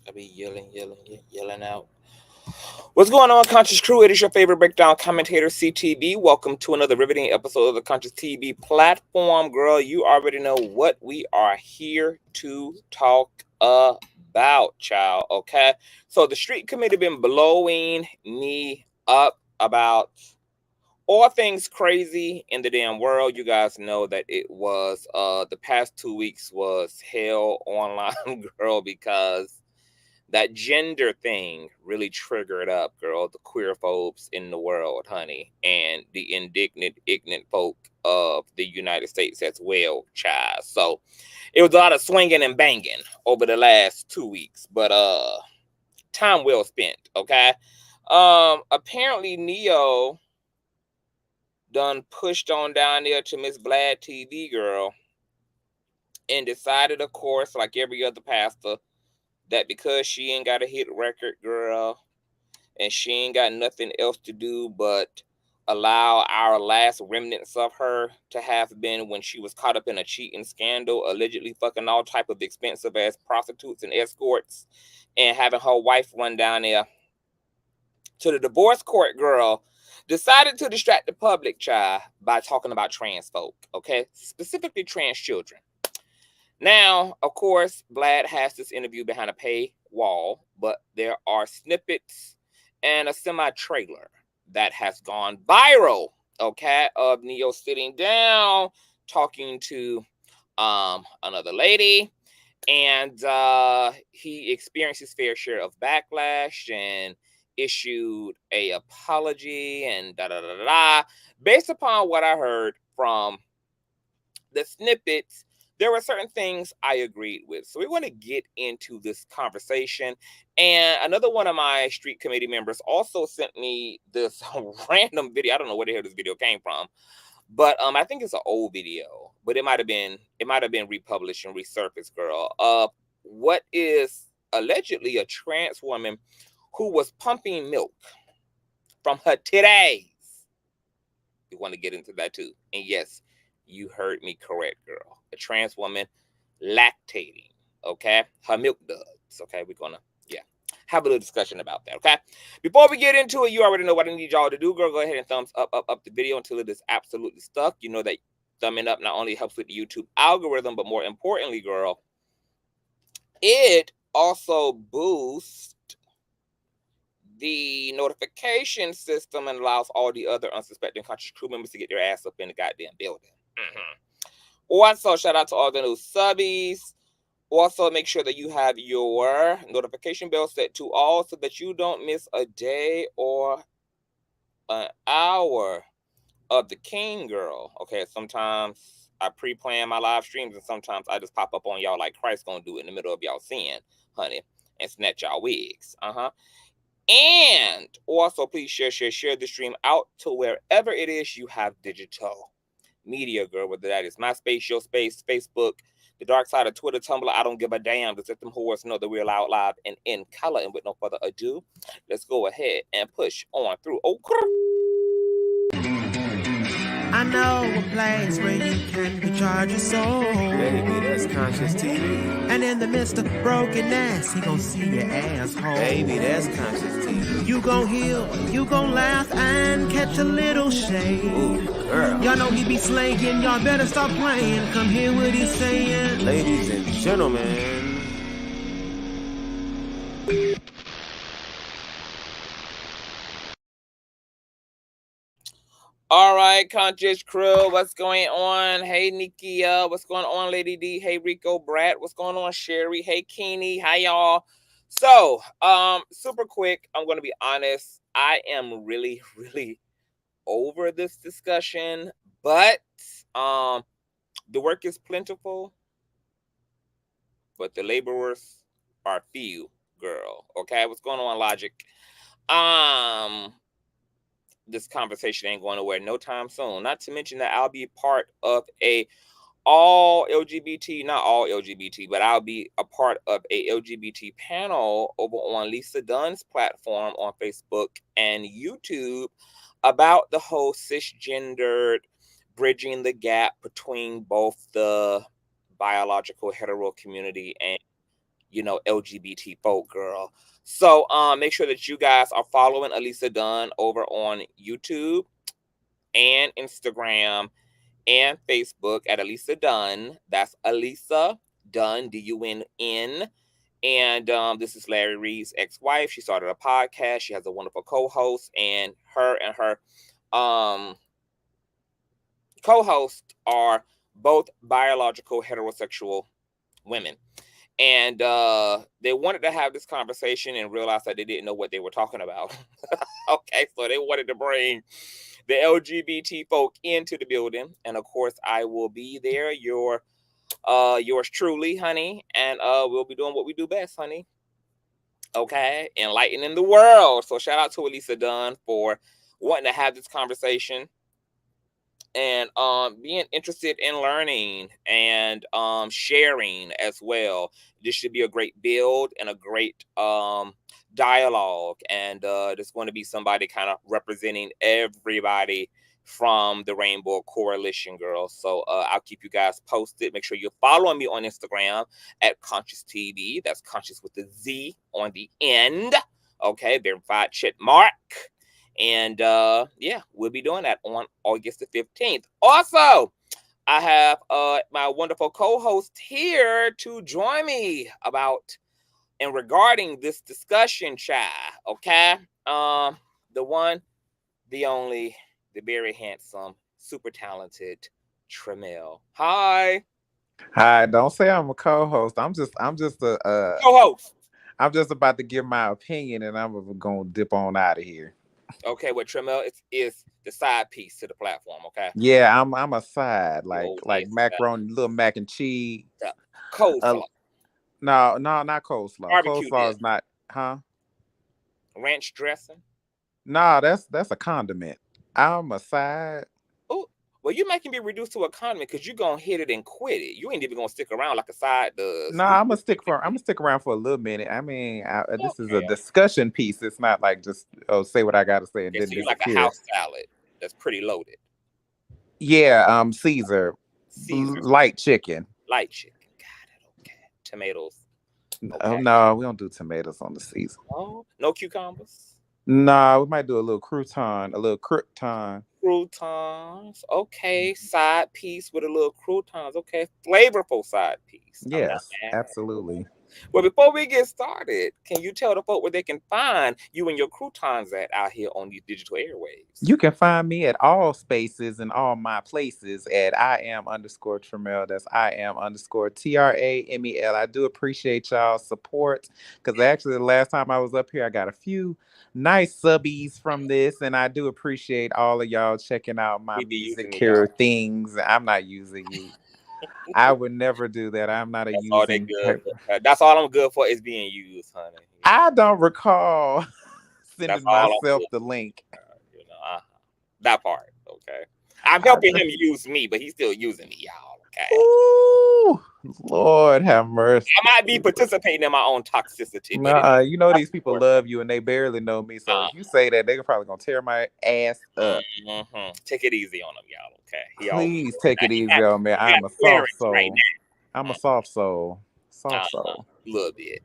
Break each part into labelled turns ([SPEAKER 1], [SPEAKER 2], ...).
[SPEAKER 1] I be yelling out. What's going on, Conscious Crew? It is your favorite breakdown commentator, CTV. Welcome to another riveting episode of the Consciouztv platform. Girl, you already know what we are here to talk about, child. Okay, so the street committee been blowing me up about all things crazy in the damn world. You guys know that it was the past 2 weeks was hell online, girl, because that gender thing really triggered up, girl, the queer phobes in the world, honey, and the indignant, ignorant folk of the United States as well, child. So it was a lot of swinging and banging over the last 2 weeks, but time well spent, okay? Apparently Neo done pushed on down there to Miss Vladtv, girl, and decided, of course, like every other pastor, that because she ain't got a hit record, girl, and she ain't got nothing else to do but allow our last remnants of her to have been when she was caught up in a cheating scandal, allegedly fucking all type of expensive ass prostitutes and escorts, and having her wife run down there to the divorce court, girl, decided to distract the public, child, by talking about trans folk, okay? Specifically trans children. Now, of course, Vlad has this interview behind a paywall, but there are snippets and a semi-trailer that has gone viral, okay, of Neo sitting down, talking to another lady, and he experienced his fair share of backlash and issued a apology and da-da-da-da. Based upon what I heard from the snippets, there were certain things I agreed with. So we want to get into this conversation. And another one of my street committee members also sent me this random video. I don't know where the hell this video came from, but I think it's an old video, but it might have been republished and resurfaced, girl. What is allegedly a trans woman who was pumping milk from her titties. We want to get into that too. And yes, you heard me correct, girl. A trans woman lactating, okay? Her milk duds, okay? We're going to, have a little discussion about that, okay? Before we get into it, you already know what I need y'all to do, girl. Go ahead and thumbs up the video until it is absolutely stuck. You know that thumbing up not only helps with the YouTube algorithm, but more importantly, girl, it also boosts the notification system and allows all the other unsuspecting conscious crew members to get their ass up in the goddamn building. Also, shout out to all the new subbies. Also, make sure that you have your notification bell set to all so that you don't miss a day or an hour of the king, girl. Okay, sometimes I pre-plan my live streams and sometimes I just pop up on y'all like Christ gonna do it in the middle of y'all sin, honey, and snatch y'all wigs. And also, please share the stream out to wherever it is you have digital media, girl, whether that is MySpace, Your Space, Facebook, the dark side of Twitter, Tumblr. I don't give a damn. Just let them whores know that we're loud, live, and in color. And with no further ado, let's go ahead and push on through.
[SPEAKER 2] I know a place where you can recharge your soul.
[SPEAKER 3] Baby, that's Consciouztv.
[SPEAKER 2] And in the midst of brokenness, he gon' see your asshole.
[SPEAKER 3] Baby, that's Consciouztv.
[SPEAKER 2] You gon' heal, you gon' laugh and catch a little shade.
[SPEAKER 3] Ooh, girl.
[SPEAKER 2] Y'all know he be slaying, y'all better stop playing. Come hear what he's saying.
[SPEAKER 3] Ladies and gentlemen.
[SPEAKER 1] All right, conscious crew, what's going on? Hey, Nikia, what's going on, Lady D? Hey, Rico, Brad, what's going on, Sherry? Hey, Keeney, hi, y'all. So, super quick, I'm going to be honest. I am really, really over this discussion, but the work is plentiful, but the laborers are few, girl. Okay, what's going on, Logic? This conversation ain't going nowhere no time soon. Not to mention that I'll be part of not all LGBT, but I'll be a part of a LGBT panel over on Lisa Dunn's platform on Facebook and YouTube about the whole cisgendered bridging the gap between both the biological hetero community and LGBT folk, girl. So make sure that you guys are following Elisa Dunn over on YouTube and Instagram and Facebook at Elisa Dunn. That's Elisa Dunn, Dunn. And this is Larry Reed's ex-wife. She started a podcast. She has a wonderful co-host, and her co-host are both biological heterosexual women. And they wanted to have this conversation and realized that they didn't know what they were talking about. Okay, so they wanted to bring the LGBT folk into the building. And of course, I will be there, yours truly, honey. And we'll be doing what we do best, honey. Okay, enlightening the world. So shout out to Elisa Dunn for wanting to have this conversation and being interested in learning and sharing as well. This should be a great build and a great dialogue, and there's going to be somebody kind of representing everybody from the Rainbow Coalition, girls. So I'll keep you guys posted. Make sure you're following me on Instagram at Consciouztv. That's Conscious with the Z on the end. Okay, verified check mark. And yeah, we'll be doing that on August the 15th. Also, I have my wonderful co-host here to join me about and regarding this discussion, child. Okay, the one, the only, the very handsome, super talented Tremel. Hi.
[SPEAKER 4] Hi. Don't say I'm a co-host. I'm just a
[SPEAKER 1] Co-host.
[SPEAKER 4] I'm just about to give my opinion, and I'm gonna dip on out of here.
[SPEAKER 1] Okay, well, Tremel is the side piece to the platform. Okay.
[SPEAKER 4] Yeah, I'm a side like
[SPEAKER 1] Yes,
[SPEAKER 4] macaroni, little mac and cheese.
[SPEAKER 1] Coleslaw.
[SPEAKER 4] No, not coleslaw.
[SPEAKER 1] Barbecue
[SPEAKER 4] Coleslaw
[SPEAKER 1] dip.
[SPEAKER 4] is not, huh?
[SPEAKER 1] Ranch dressing.
[SPEAKER 4] No, that's a condiment. I'm a side.
[SPEAKER 1] Oh, well, you making me reduce to a condiment because you're gonna hit it and quit it. You ain't even gonna stick around like a side does.
[SPEAKER 4] No, I'm gonna stick around for a little minute. I mean, this is a
[SPEAKER 1] Okay.
[SPEAKER 4] discussion piece. It's not like just say what I gotta say and
[SPEAKER 1] Okay,
[SPEAKER 4] then
[SPEAKER 1] so you like a
[SPEAKER 4] disappear.
[SPEAKER 1] house salad that's pretty loaded.
[SPEAKER 4] Yeah, Caesar. Light chicken.
[SPEAKER 1] Light chicken. Got it. Okay. Tomatoes.
[SPEAKER 4] Oh
[SPEAKER 1] Okay.
[SPEAKER 4] no, we don't do tomatoes on the Caesar.
[SPEAKER 1] Oh, no cucumbers.
[SPEAKER 4] No, we might do a little crouton, a little crouton.
[SPEAKER 1] Croutons. Okay. Side piece with a little croutons. Okay. Flavorful side piece.
[SPEAKER 4] Yes, absolutely.
[SPEAKER 1] Well, before we get started, can you tell the folk where they can find you and your croutons at out here on these digital airwaves?
[SPEAKER 4] You can find me at all spaces and all my places at @IAM_Tremel. That's IAM_TRAMEL. I do appreciate y'all's support because actually the last time I was up here, I got a few nice subbies from this, and I do appreciate all of y'all checking out my music care things. I'm not using you. I would never do that. I'm not
[SPEAKER 1] That's all they good for. That's all I'm good for is being used, honey.
[SPEAKER 4] I don't recall sending myself the link.
[SPEAKER 1] That part, okay. I'm helping him use me, but he's still using me, y'all. Okay.
[SPEAKER 4] Ooh, Lord have mercy.
[SPEAKER 1] I might be participating in my own toxicity.
[SPEAKER 4] Nah, you know these people love you and they barely know me. So if you say that, they're probably gonna tear my ass up.
[SPEAKER 1] Mm-hmm. Take it easy on them, y'all. Okay.
[SPEAKER 4] Please take it easy on me. I'm a soft soul. Right, I'm a soft soul. Soft soul.
[SPEAKER 1] A little bit.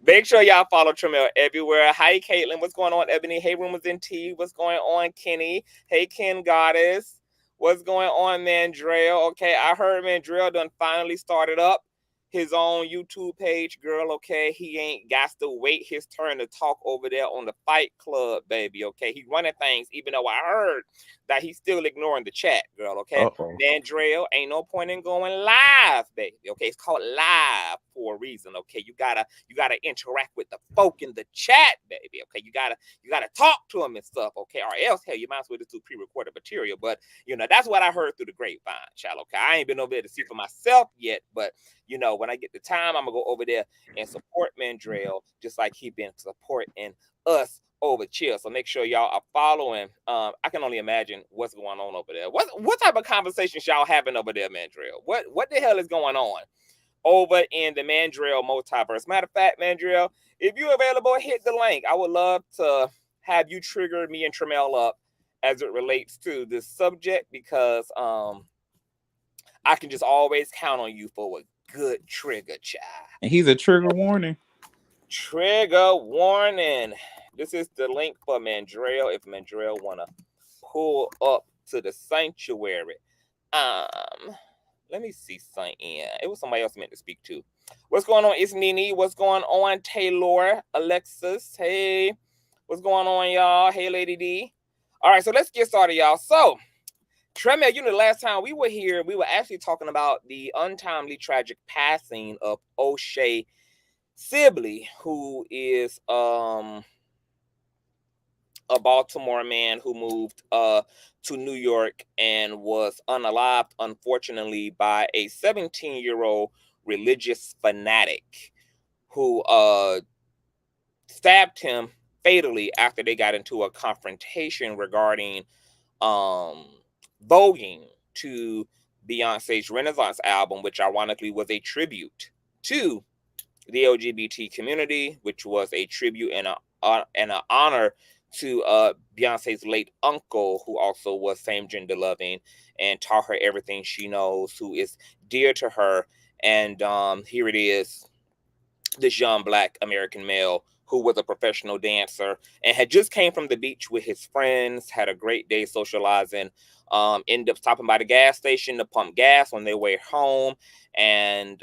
[SPEAKER 1] Make sure y'all follow Tremel everywhere. Hi, Caitlin. What's going on, Ebony? Hey, Rumors in Tea. What's going on, Kenny? Hey, Ken Goddess. What's going on, Mandrell? Okay, I heard Mandrell done finally started up his own YouTube page, girl. Okay, he ain't got to wait his turn to talk over there on the Fight Club, baby. Okay, he's running things, even though I heard that he's still ignoring the chat, girl. Okay, Mandrell, ain't no point in going live, baby. Okay, it's called live for a reason. Okay, you gotta interact with the folk in the chat, baby. Okay, you gotta talk to them and stuff. Okay, or else hell, you might as well just do pre-recorded material. But that's what I heard through the grapevine, child. Okay, I ain't been over there to see for myself yet, but when I get the time, I'm gonna go over there and support Mandrell just like he been supporting us over chill. So make sure y'all are following. I can only imagine what's going on over there. What type of conversations y'all having over there, Mandrell? What the hell is going on over in the Mandrell multiverse? Matter of fact, Mandrell, if you're available, hit the link. I would love to have you trigger me and Tremel up as it relates to this subject because I can just always count on you for good trigger, child.
[SPEAKER 4] And he's a trigger warning.
[SPEAKER 1] Trigger warning. This is the link for Mandrell. If Mandrell wanna pull up to the sanctuary. Let me see something. It was somebody else meant to speak to. What's going on? It's Nene. What's going on? Taylor, Alexis. Hey, what's going on, y'all? Hey, Lady D. All right, so let's get started, y'all. So, Tremel, the last time we were here, we were actually talking about the untimely tragic passing of O'Shea Sibley, who is a Baltimore man who moved to New York and was unalived, unfortunately, by a 17-year-old religious fanatic who stabbed him fatally after they got into a confrontation regarding voguing to Beyonce's Renaissance album, which ironically was a tribute to the LGBT community, which was a tribute and an honor to Beyonce's late uncle, who also was same gender loving and taught her everything she knows, who is dear to her. And here it is, this young Black American male who was a professional dancer and had just came from the beach with his friends, had a great day socializing, ended up stopping by the gas station to pump gas on their way home. And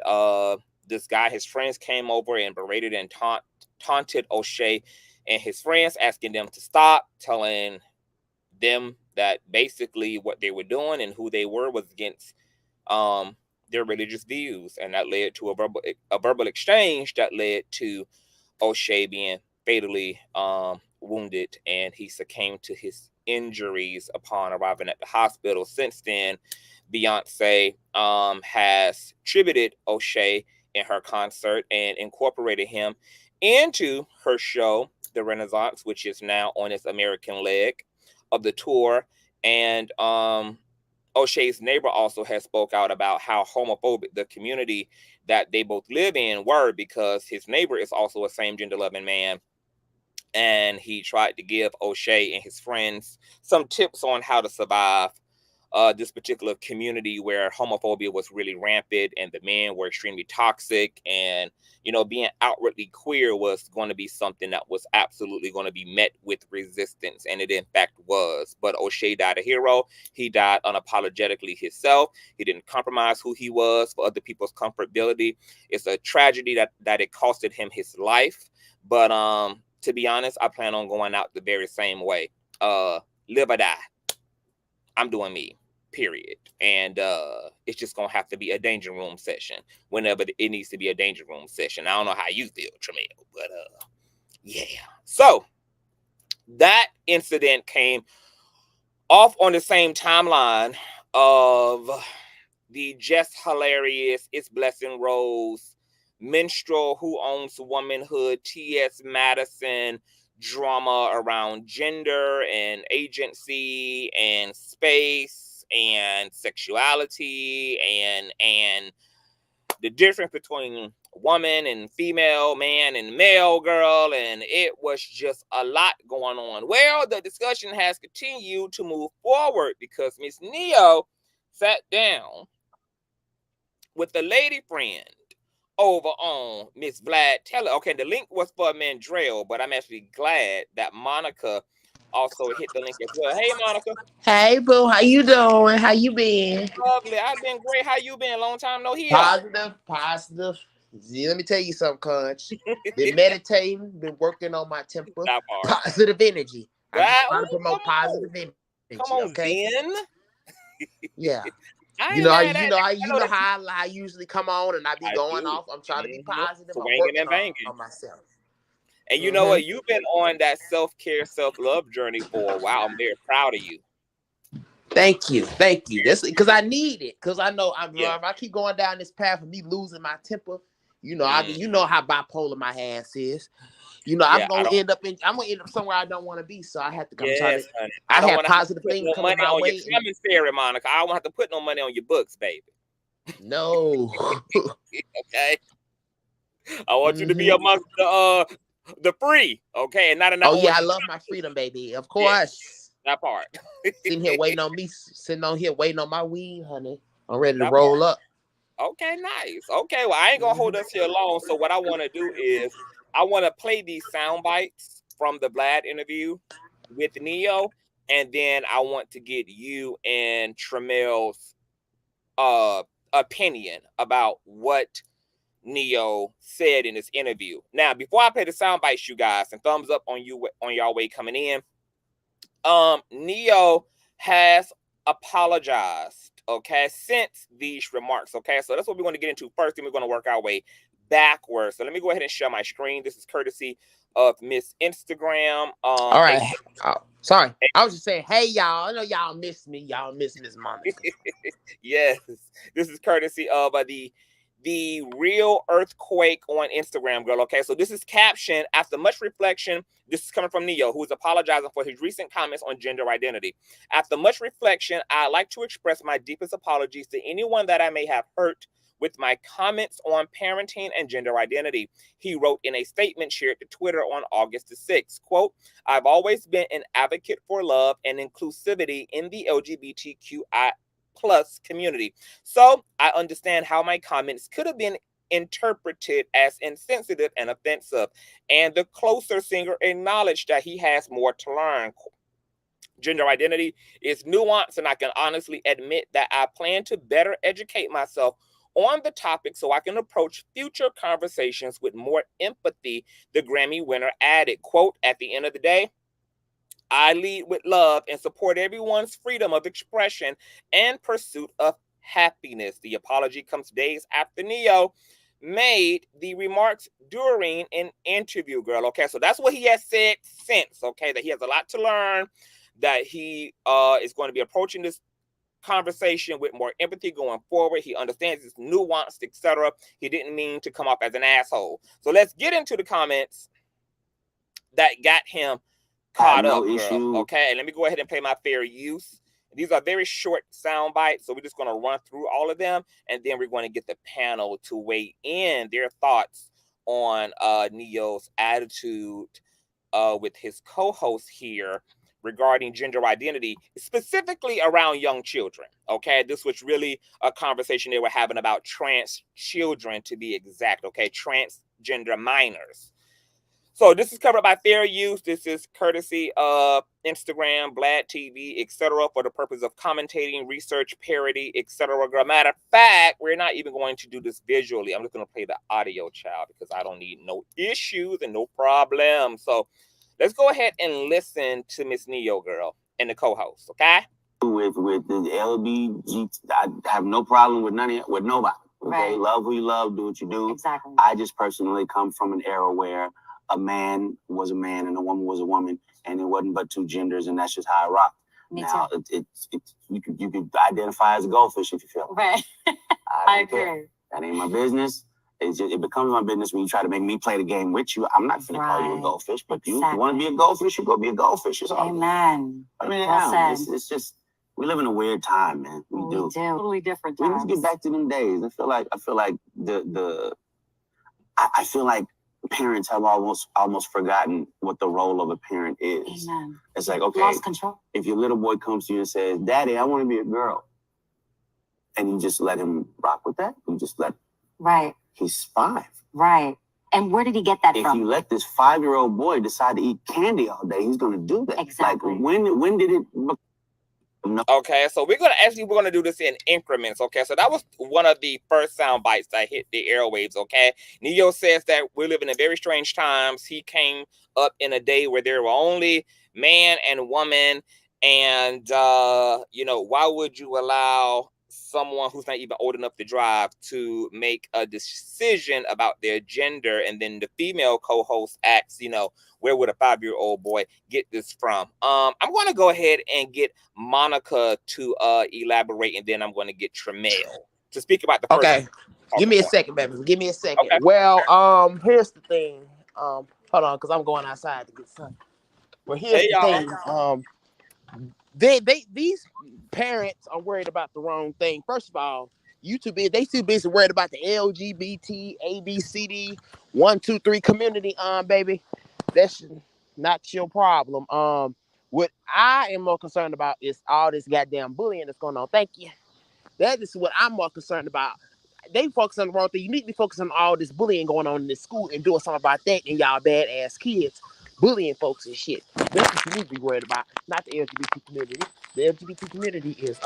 [SPEAKER 1] this guy, his friends came over and berated and taunted O'Shea and his friends, asking them to stop, telling them that basically what they were doing and who they were was against their religious views. And that led to a verbal exchange that led to O'Shea being fatally wounded, and he succumbed to his injuries upon arriving at the hospital. Since then, Beyonce has tributed O'Shea in her concert and incorporated him into her show, The Renaissance, which is now on its American leg of the tour. And O'Shea's neighbor also has spoke out about how homophobic the community that they both live in were, because his neighbor is also a same gender loving man. And he tried to give O'Shea and his friends some tips on how to survive this particular community where homophobia was really rampant and the men were extremely toxic. And, being outwardly queer was going to be something that was absolutely going to be met with resistance. And it in fact was. But O'Shea died a hero. He died unapologetically himself. He didn't compromise who he was for other people's comfortability. It's a tragedy that it costed him his life. But to be honest, I plan on going out the very same way. Live or die. I'm doing me. Period. And it's just gonna have to be a danger room session whenever it needs to be a danger room session. I don't know how you feel, Tremel, but yeah. So that incident came off on the same timeline of the just hilarious It's Blessing Rose minstrel Who Owns Womanhood, T.S. Madison drama around gender and agency and space and sexuality and the difference between woman and female, man and male girl, and it was just a lot going on. Well, the discussion has continued to move forward because Miss Neo sat down with the lady friend over on Miss Vladtv. Okay, the link was for Mandrell, but I'm actually glad that Monica also hit the link as well. Hey, Monica.
[SPEAKER 5] Hey, boo. How you doing? How you been?
[SPEAKER 1] Lovely. I've been great. How you been? Long time no hear.
[SPEAKER 5] Positive. See, let me tell you something, Conch. Been meditating, been working on my temper. Positive energy. I'm trying to promote positive energy.
[SPEAKER 1] Come on,
[SPEAKER 5] okay?
[SPEAKER 1] Zen.
[SPEAKER 5] Yeah. You know how I usually come on and I be going off. I'm trying to be positive. I'm working on myself.
[SPEAKER 1] And you know what? You've been on that self-care, self-love journey for a while. I'm very proud of you.
[SPEAKER 5] Thank you. That's because I need it. Because I know if I keep going down this path of me losing my temper, you know how bipolar my ass is. I'm gonna end up somewhere I don't want to be. So I have to come try to. I have positive things coming my way.
[SPEAKER 1] Commissary, Monica. I don't have to put no money on your books, baby.
[SPEAKER 5] No.
[SPEAKER 1] Okay. I want you to be amongst the free, okay, and not enough.
[SPEAKER 5] Oh yeah, I love my freedom, baby. Of course,
[SPEAKER 1] that part.
[SPEAKER 5] Sitting on here waiting on my weed, honey. I'm ready to roll up.
[SPEAKER 1] Okay, nice. Okay, well, I ain't gonna hold us here long. So what I want to do is I want to play these sound bites from the Vlad interview with Neo, and then I want to get you and Tramel's opinion about what Neo said in this interview. Now, before I play the sound bites, you guys, and thumbs up on you on y'all way coming in. Neo has apologized, okay, since these remarks, okay? So that's what we want to get into first, and we're going to work our way backwards. So let me go ahead and share my screen. This is courtesy of Miss Instagram.
[SPEAKER 5] All right. Sorry. I was just saying, hey, y'all. I know y'all miss me. Y'all miss Miss Monica.
[SPEAKER 1] Yes. This is courtesy of the real earthquake on Instagram, girl. Okay, so this is captioned, after much reflection. This is coming from Neo, who is apologizing for his recent comments on gender identity. After much reflection, I'd like to express my deepest apologies to anyone that I may have hurt with my comments on parenting and gender identity. He wrote in a statement shared to Twitter on August the 6th, quote, I've always been an advocate for love and inclusivity in the LGBTQI plus community. So I understand how my comments could have been interpreted as insensitive and offensive. And the closer singer acknowledged that he has more to learn. Gender identity is nuanced, and I can honestly admit that I plan to better educate myself on the topic so I can approach future conversations with more empathy, the Grammy winner added. Quote, at the end of the day, I lead with love and support everyone's freedom of expression and pursuit of happiness. The apology comes days after Neo made the remarks during an interview, girl. Okay, so that's what he has said since, okay, that he has a lot to learn, that he is going to be approaching this conversation with more empathy going forward. He understands it's nuanced, etc. He didn't mean to come off as an asshole. So let's get into the comments that got him caught up, girl. Okay, and let me go ahead and play my fair use. These are very short sound bites, so we're just going to run through all of them, and then we're going to get the panel to weigh in their thoughts on Neo's attitude with his co-host here regarding gender identity, specifically around young children. Okay, this was really a conversation they were having about trans children, to be exact. Okay, transgender minors. So this is covered by fair use. This is courtesy of Instagram, Vladtv, etc., for the purpose of commentating, research, parody, etc. Matter of fact, we're not even going to do this visually. I'm just going to play the audio, child, because I don't need no issues and no problems. So let's go ahead and listen to Miss Neo, girl, and the co-host, okay?
[SPEAKER 6] With the LGBT, I have no problem with with nobody. Okay, right. Love who you love, do what you do. Exactly. I just personally come from an era where a man was a man and a woman was a woman, and it wasn't but two genders, and that's just how I rock. Now, you could identify as a goldfish if you feel it. Right. I agree. That ain't my business. It becomes my business when you try to make me play the game with you. I'm not going to call you a goldfish, but you want to be a goldfish, you go be a goldfish. It's all Amen. I mean, it's just, we live in a weird time, man. We do. Totally different times. We need to get back to them days. I feel like I feel like parents have almost forgotten what the role of a parent is. Amen. It's like, okay, lost control. If your little boy comes to you and says, Daddy, I want to be a girl, and you just let him rock with that, you just let he's 5. Right. And where did he get that from? If you let this 5-year-old boy decide to eat candy all day, he's going to do that. Exactly. Like, when did it...
[SPEAKER 1] Okay, so we're gonna do this in increments. Okay, so that was one of the first sound bites that hit the airwaves. Okay, Neo says that we're living in very strange times. He came up in a day where there were only man and woman, and why would you allow someone who's not even old enough to drive to make a decision about their gender? And then the female co-host asks, where would a 5-year-old boy get this from? I'm going to go ahead and get Monica to elaborate, and then I'm going to get Tremel to speak about the first.
[SPEAKER 5] Okay, give me a second, baby. Give me a second. Okay. Well, here's the thing. Hold on, because I'm going outside to get sun. Well, here's the thing. These parents are worried about the wrong thing. First of all, they too busy worried about the LGBT, ABCD, 1, 2, 3 community, baby. That's not your problem. What I am more concerned about is all this goddamn bullying that's going on. Thank you. That is what I'm more concerned about. they focus on the wrong thing. You need to be focused on all this bullying going on in this school and doing something about that and y'all badass kids bullying folks and shit. That's what you need to be worried about, not the LGBT community. The LGBT community is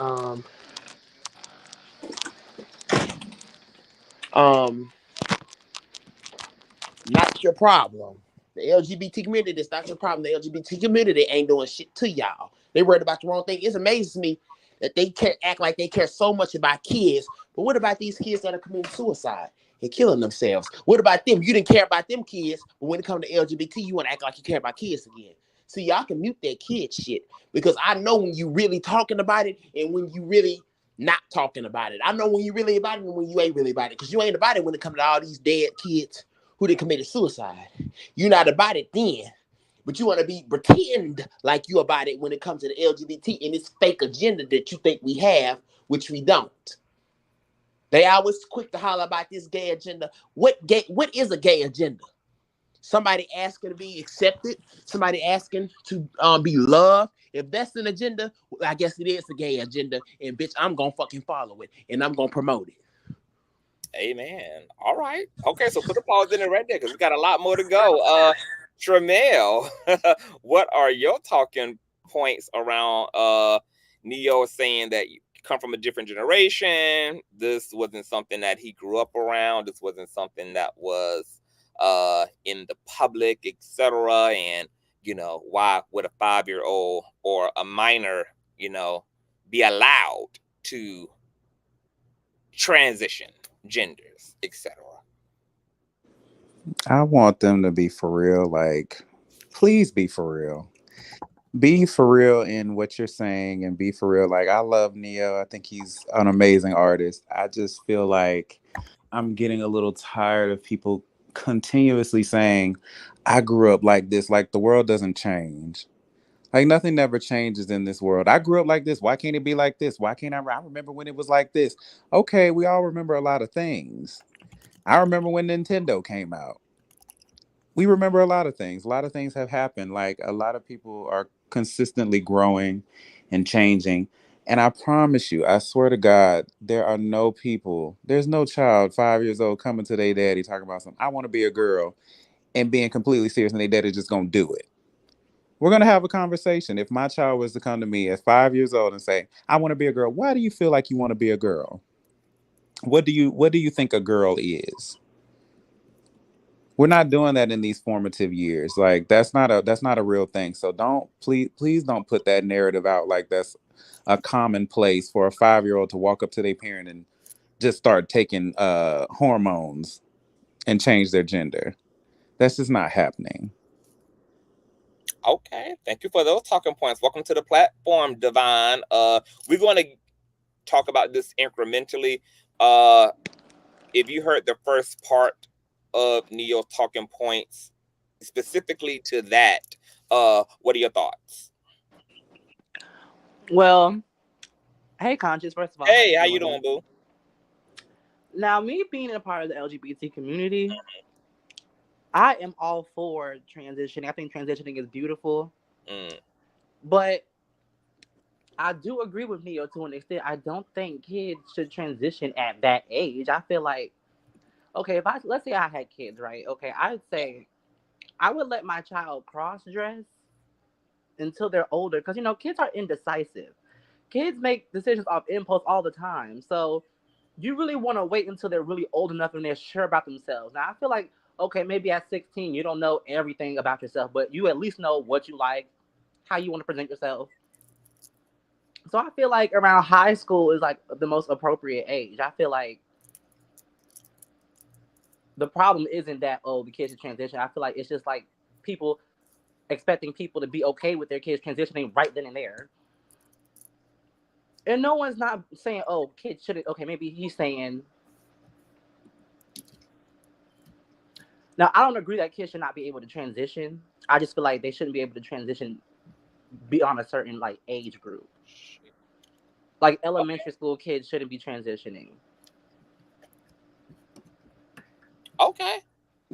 [SPEAKER 5] not your problem. The LGBT community is not your problem. The LGBT community ain't doing shit to y'all. They worried about the wrong thing. It amazes me that they can't act like they care so much about kids. But what about these kids that are committing suicide and killing themselves? What about them? You didn't care about them kids, but when it comes to LGBT, you want to act like you care about kids again. See, y'all can mute that kid shit, because I know when you really talking about it and when you really not talking about it. I know when you really about it and when you ain't really about it, because you ain't about it when it comes to all these dead kids who they committed suicide. You're not about it then, but you want to pretend like you about it when it comes to the LGBT and this fake agenda that you think we have, which we don't. They always quick to holler about this gay agenda. What is a gay agenda? Somebody asking to be accepted, somebody asking to be loved. If that's an agenda, I guess it is a gay agenda, and bitch, I'm gonna fucking follow it and I'm gonna promote it.
[SPEAKER 1] Amen. All right. Okay, so put a pause in it right there because we got a lot more to go. Tramel, what are your talking points around Neo saying that you come from a different generation? This wasn't something that he grew up around. This wasn't something that was in the public, etc. And why would a 5-year-old or a minor, be allowed to transition genders, etc.?
[SPEAKER 4] I want them to be for real. Like, please be for real. Be for real in what you're saying and be for real. Like, I love Neo. I think he's an amazing artist. I just feel like I'm getting a little tired of people continuously saying, I grew up like this. Like, the world doesn't change. Like, nothing never changes in this world. I grew up like this. Why can't it be like this? Why can't I remember when it was like this? Okay, we all remember a lot of things. I remember when Nintendo came out. We remember a lot of things. A lot of things have happened. Like, a lot of people are consistently growing and changing. And I promise you, I swear to God, there are no people, there's no child 5 years old coming to their daddy talking about something, I want to be a girl, and being completely serious, and their daddy just going to do it. We're going to have a conversation. If my child was to come to me at 5 years old and say, I want to be a girl, why do you feel like you want to be a girl? What do you think a girl is? We're not doing that in these formative years. Like, that's not a real thing. So please don't put that narrative out like that's a commonplace for a 5-year-old to walk up to their parent and just start taking hormones and change their gender. That's just not happening.
[SPEAKER 1] Okay, thank you for those talking points. Welcome to the platform, Divine. We're going to talk about this incrementally. If you heard the first part of Neo's talking points specifically to that, what are your thoughts?
[SPEAKER 7] Well, hey, Conscious, first of all.
[SPEAKER 1] Hey, how you doing, boo?
[SPEAKER 7] Now, me being a part of the LGBT community, I am all for transitioning. I think transitioning is beautiful. But I do agree with Neo to an extent. I don't think kids should transition at that age. I feel like, okay, let's say I had kids, right? Okay, I'd say I would let my child cross-dress until they're older, because kids are indecisive. Kids make decisions off impulse all the time. So you really want to wait until they're really old enough and they're sure about themselves. Now, I feel like, okay, maybe at 16, you don't know everything about yourself, but you at least know what you like, how you want to present yourself. So I feel like around high school is like the most appropriate age. I feel like the problem isn't that, the kids should transition. I feel like it's just like people expecting people to be okay with their kids transitioning right then and there. And no one's not saying, kids shouldn't. Okay, maybe he's saying. Now, I don't agree that kids should not be able to transition. I just feel like they shouldn't be able to transition beyond a certain age group. Like elementary school kids shouldn't be transitioning.
[SPEAKER 1] Okay.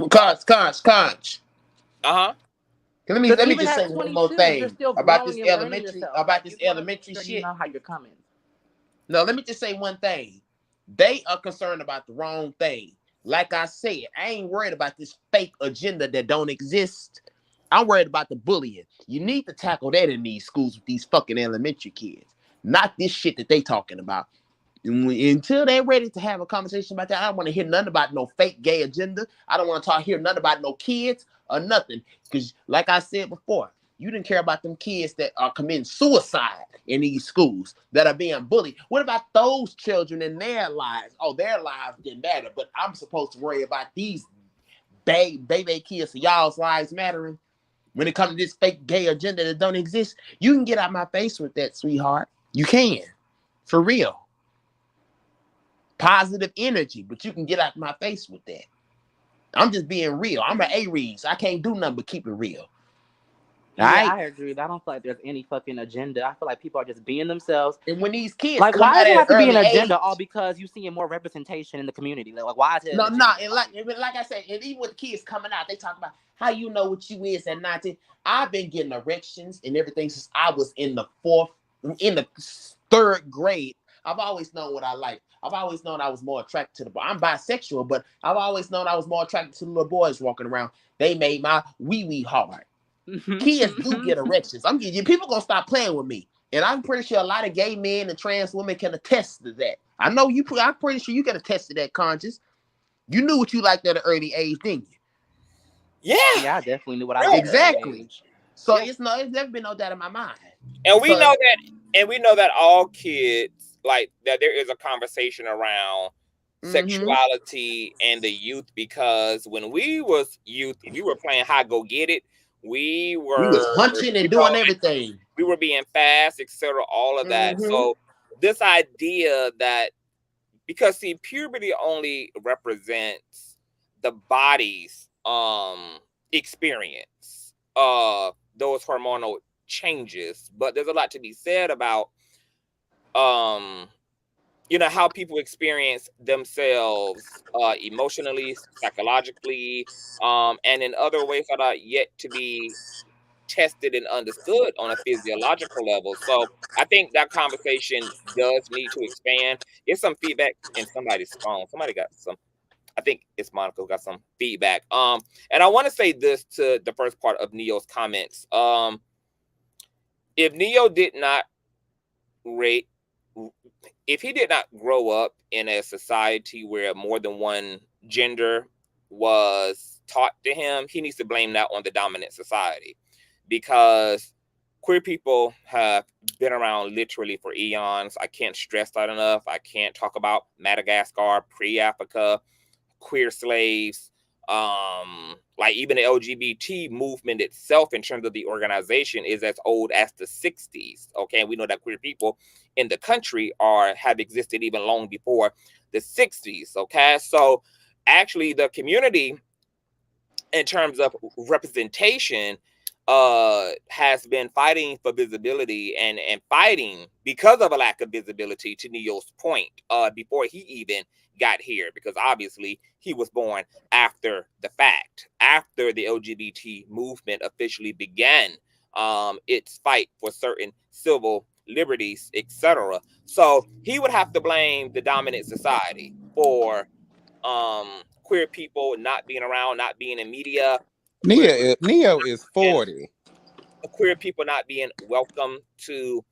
[SPEAKER 5] Conch. Let me just say one more thing about this elementary shit.
[SPEAKER 7] You know how you're coming.
[SPEAKER 5] No, let me just say one thing. They are concerned about the wrong thing. Like I said, I ain't worried about this fake agenda that don't exist. I'm worried about the bullying. You need to tackle that in these schools with these fucking elementary kids. Not this shit that they talking about. Until they're ready to have a conversation about that, I don't want to hear nothing about no fake gay agenda. I don't want to hear nothing about no kids or nothing. Because like I said before, you didn't care about them kids that are committing suicide in these schools that are being bullied. What about those children in their lives? Oh, their lives didn't matter, but I'm supposed to worry about these baby kids, so y'all's lives mattering. When it comes to this fake gay agenda that don't exist, you can get out my face with that, sweetheart. You can. For real. Positive energy, but you can get out my face with that. I'm just being real. I'm an Aries. I can't do nothing but keep it real.
[SPEAKER 7] Yeah, right? I agree. I don't feel like there's any fucking agenda. I feel like people are just being themselves.
[SPEAKER 5] And when these kids
[SPEAKER 7] like,
[SPEAKER 5] come
[SPEAKER 7] why does it have to be an agenda?
[SPEAKER 5] Age,
[SPEAKER 7] all because you seeing more representation in the community. Like why is it?
[SPEAKER 5] No. And like I said, and even with the kids coming out, they talk about how you know what you is at 19. I've been getting erections and everything since I was in the third grade. I've always known what I like. I've always known I was more attracted to the boy. I'm bisexual, but I've always known I was more attracted to the little boys walking around. They made my wee hard. Kids do get erections. I'm getting people gonna stop playing with me, and I'm pretty sure a lot of gay men and trans women can attest to that. I know you. I'm pretty sure you can attest to that, Conscious. You knew what you liked at an early age, didn't you?
[SPEAKER 7] Yeah, I definitely knew what I liked.
[SPEAKER 5] Exactly. So it's never been no doubt in my mind.
[SPEAKER 1] And we know that all kids, like, that there is a conversation around sexuality and the youth, because when we was youth, we were playing high go get it. We was
[SPEAKER 5] hunching and doing everything.
[SPEAKER 1] We were being fast, etc. All of that. So this idea that, because see, puberty only represents the body's experience, those hormonal changes, but there's a lot to be said about how people experience themselves emotionally, psychologically, and in other ways that are yet to be tested and understood on a physiological level. So I think that conversation does need to expand. Get some feedback in somebody's phone. Somebody got some, I think it's Monica who got some feedback. And I want to say this to the first part of Neo's comments. If Neo did not if he did not grow up in a society where more than one gender was taught to him, he needs to blame that on the dominant society, because queer people have been around literally for eons. I can't stress that enough. I can't talk about Madagascar, pre-Africa, queer slaves, like even the LGBT movement itself in terms of the organization is as old as the 60s. Okay, and we know that queer people in the country have existed even long before the 60s. Okay, so actually the community in terms of representation has been fighting for visibility and fighting because of a lack of visibility, to Neo's point, before he even got here, because obviously he was born after the fact, after the LGBT movement officially began its fight for certain civil liberties, etc. So he would have to blame the dominant society for queer people not being around, not being in media.
[SPEAKER 4] Neo is 40.
[SPEAKER 1] Queer people not being welcome to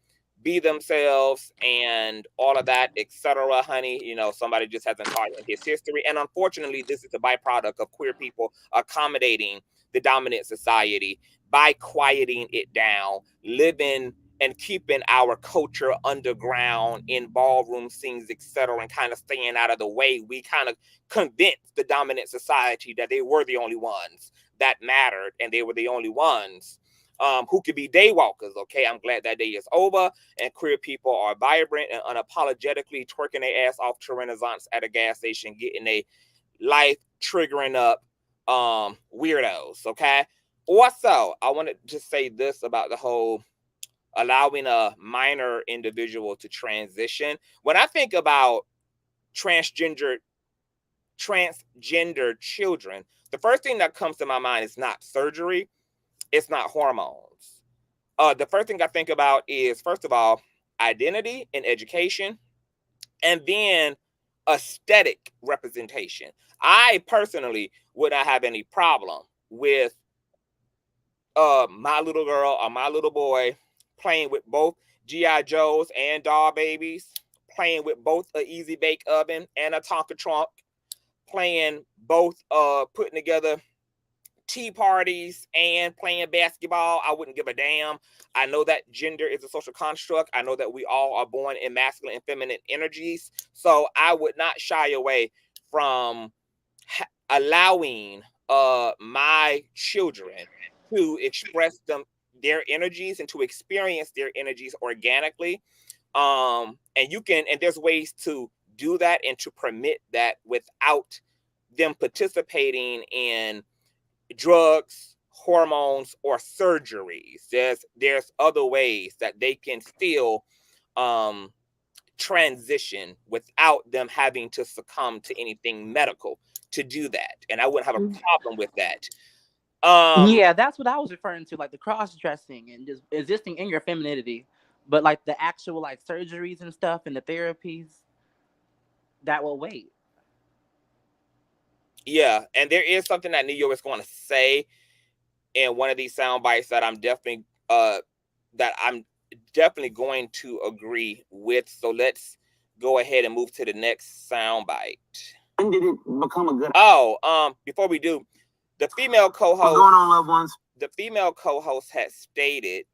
[SPEAKER 1] be themselves and all of that, etc. Honey, somebody just hasn't taught his history. And unfortunately, this is a byproduct of queer people accommodating the dominant society by quieting it down, living and keeping our culture underground in ballroom scenes, etc., and kind of staying out of the way. We kind of convinced the dominant society that they were the only ones that mattered, and they were the only ones who could be day walkers. Okay, I'm glad that day is over, and queer people are vibrant and unapologetically twerking their ass off to Renaissance at a gas station, getting a life triggering up weirdos. Okay, also I wanted to say this about the whole allowing a minor individual to transition. When I think about transgender children, the first thing that comes to my mind is not surgery, it's not hormones. The first thing I think about is, first of all, identity and education, and then aesthetic representation. I personally would not have any problem with my little girl or my little boy playing with both G.I. Joes and doll babies, playing with both an Easy Bake Oven and a Tonka trunk, playing both putting together tea parties and playing basketball. I wouldn't give a damn. I know that gender is a social construct. I know that we all are born in masculine and feminine energies. So I would not shy away from allowing my children to express their energies and to experience their energies organically. And there's ways to do that and to permit that without them participating in drugs, hormones, or surgeries. There's other ways that they can still transition without them having to succumb to anything medical to do that. And I wouldn't have a problem with that.
[SPEAKER 7] Yeah, that's what I was referring to, like the cross-dressing and just existing in your femininity. But like the actual like surgeries and stuff and the therapies, that will wait.
[SPEAKER 1] Yeah, and there is something that Neo is going to say in one of these sound bites that I'm definitely going to agree with. So let's go ahead and move to the next sound bite.
[SPEAKER 6] When did it become a good?
[SPEAKER 1] Before we do, the female co-host.
[SPEAKER 6] What's going on, loved ones?
[SPEAKER 1] The female co-host had stated,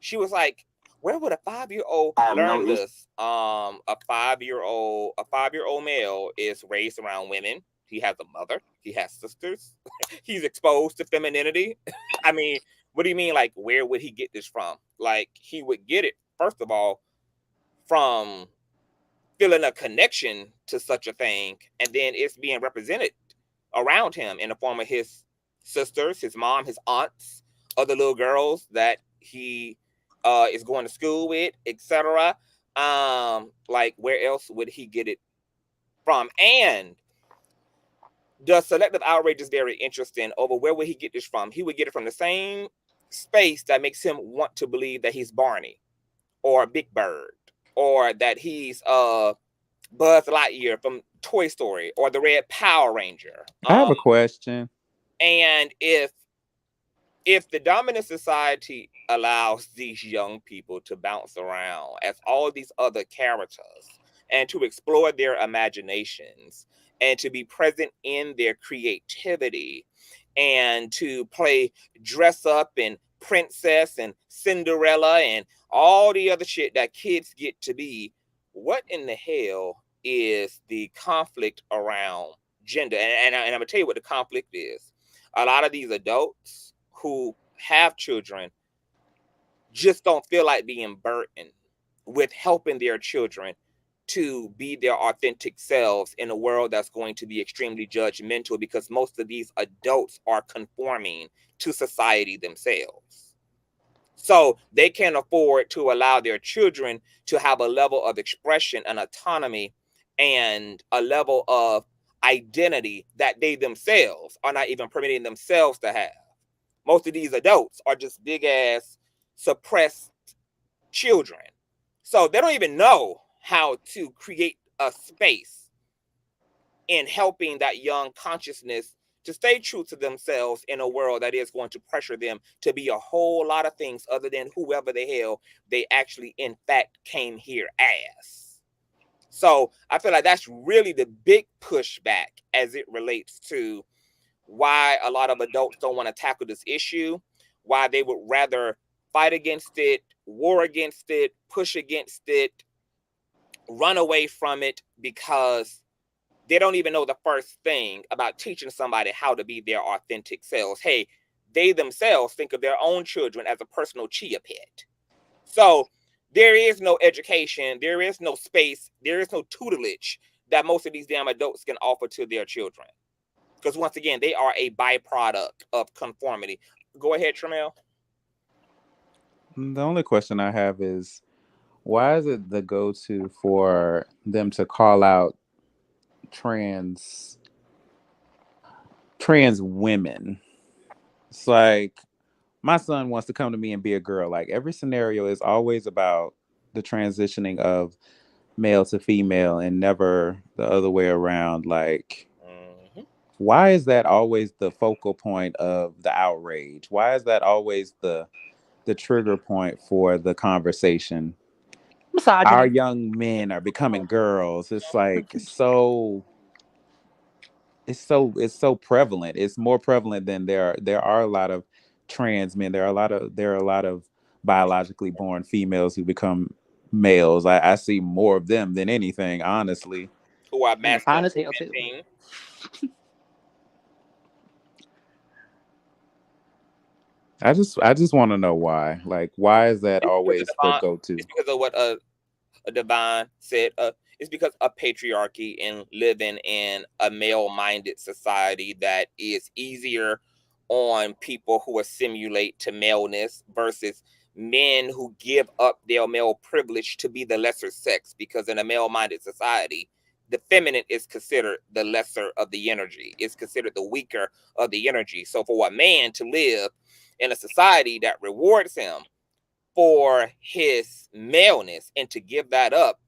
[SPEAKER 1] she was like, "Where would a 5-year-old learn this? A 5-year-old male is raised around women. He has a mother. He has sisters. He's exposed to femininity. I mean, what do you mean? Like, where would he get this from? Like, he would get it, first of all, from feeling a connection to such a thing, and then it's being represented around him in the form of his sisters, his mom, his aunts, other little girls that he is going to school with, etc. Like, where else would he get it from? And the selective outrage is very interesting over where would he get this from. He would get it from the same space that makes him want to believe that he's Barney or Big Bird or that he's Buzz Lightyear from Toy Story or the Red Power Ranger.
[SPEAKER 4] I have a question.
[SPEAKER 1] And if the dominant society allows these young people to bounce around as all these other characters and to explore their imaginations and to be present in their creativity and to play dress up and princess and Cinderella and all the other shit that kids get to be, what in the hell is the conflict around gender? And I'm going to tell you what the conflict is. A lot of these adults who have children just don't feel like being burdened with helping their children to be their authentic selves in a world that's going to be extremely judgmental, because most of these adults are conforming to society themselves. So they can't afford to allow their children to have a level of expression and autonomy and a level of identity that they themselves are not even permitting themselves to have. Most of these adults are just big ass suppressed children. So they don't even know how to create a space in helping that young consciousness to stay true to themselves in a world that is going to pressure them to be a whole lot of things other than whoever the hell they actually in fact came here as. So I feel like that's really the big pushback as it relates to why a lot of adults don't want to tackle this issue, why they would rather fight against it, war against it, push against it, run away from it, because they don't even know the first thing about teaching somebody how to be their authentic selves. Hey, they themselves think of their own children as a personal chia pet. So there is no education, there is no space, there is no tutelage that most of these damn adults can offer to their children. Because once again, they are a byproduct of conformity. Go ahead, Tramel.
[SPEAKER 4] The only question I have is, why is it the go-to for them to call out trans women? It's like, my son wants to come to me and be a girl. Like, every scenario is always about the transitioning of male to female and never the other way around. Like, why is that always the focal point of the outrage? Why is that always the trigger point for the conversation?
[SPEAKER 7] Misogyny.
[SPEAKER 4] Our young men are becoming girls. It's like it's so prevalent. It's more prevalent than there are a lot of trans men. There are a lot of biologically born females who become males. I see more of them than anything, honestly.
[SPEAKER 1] Who are masculine
[SPEAKER 7] too.
[SPEAKER 4] I just want to know why. Like, why is that always the go-to?
[SPEAKER 1] It's because of what a Divine said. It's because of patriarchy and living in a male-minded society that is easier on people who assimilate to maleness versus men who give up their male privilege to be the lesser sex. Because in a male-minded society, the feminine is considered the lesser of the energy. It's considered the weaker of the energy. So for a man to live in a society that rewards him for his maleness and to give that up,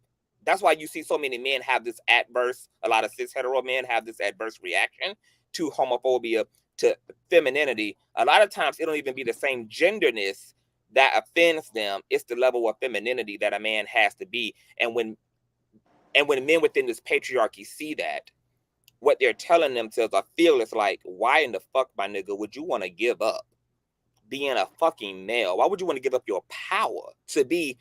[SPEAKER 1] that's why you see so many men have this adverse, a lot of cis hetero men have this adverse reaction to homophobia, to femininity. A lot of times it don't even be the same genderness that offends them. It's the level of femininity that a man has to be. And when men within this patriarchy see that, what they're telling themselves, I feel is like, why in the fuck, my nigga, would you want to give up being a fucking male? Why would you want to give up your power to be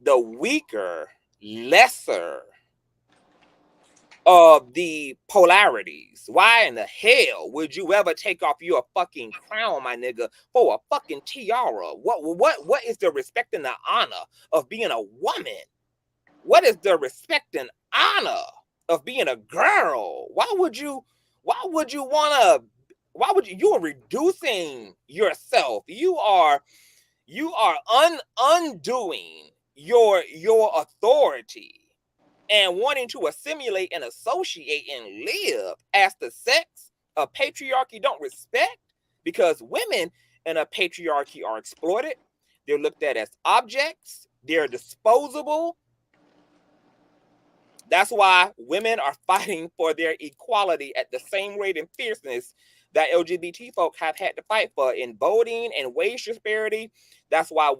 [SPEAKER 1] the weaker, lesser of the polarities? Why in the hell would you ever take off your fucking crown, my nigga, for a fucking tiara? What is the respect and the honor of being a woman? What is the respect and honor of being a girl? You are reducing yourself. You are undoing your authority and wanting to assimilate and associate and live as the sex a patriarchy don't respect, because women in a patriarchy are exploited. They're looked at as objects. They're disposable. That's why women are fighting for their equality at the same rate and fierceness that LGBT folk have had to fight for in voting and wage disparity. That's why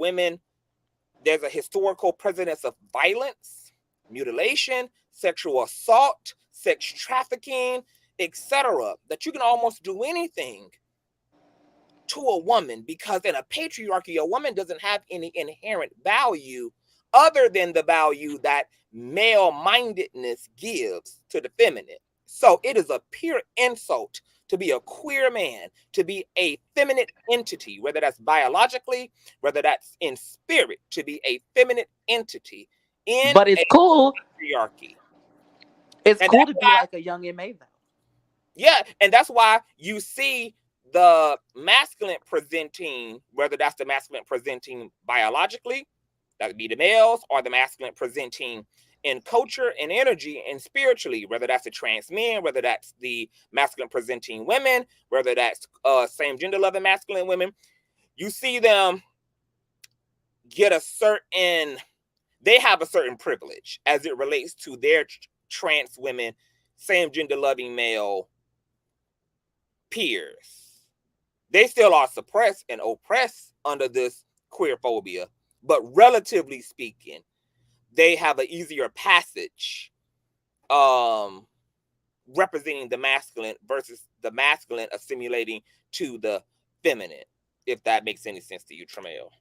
[SPEAKER 1] there's a historical precedence of violence, mutilation, sexual assault, sex trafficking, etc. That you can almost do anything to a woman, because in a patriarchy, a woman doesn't have any inherent value other than the value that male-mindedness gives to the feminine. So it is a pure insult to be a queer man, to be a feminine entity, whether that's biologically, whether that's in spirit, to be a feminine entity in
[SPEAKER 7] but it's cool.
[SPEAKER 1] Patriarchy.
[SPEAKER 7] It's cool to be like a young M.A. though.
[SPEAKER 1] Yeah, and that's why you see the masculine presenting, whether that's the masculine presenting biologically, that would be the males, or the masculine presenting in culture and energy and spiritually, whether that's the trans men, whether that's the masculine presenting women, whether that's same gender loving masculine women. You see them get they have a certain privilege as it relates to their trans women, same gender loving male peers. They still are suppressed and oppressed under this queer phobia, but relatively speaking, they have an easier passage representing the masculine versus the masculine assimilating to the feminine, if that makes any sense to you, Tramiel.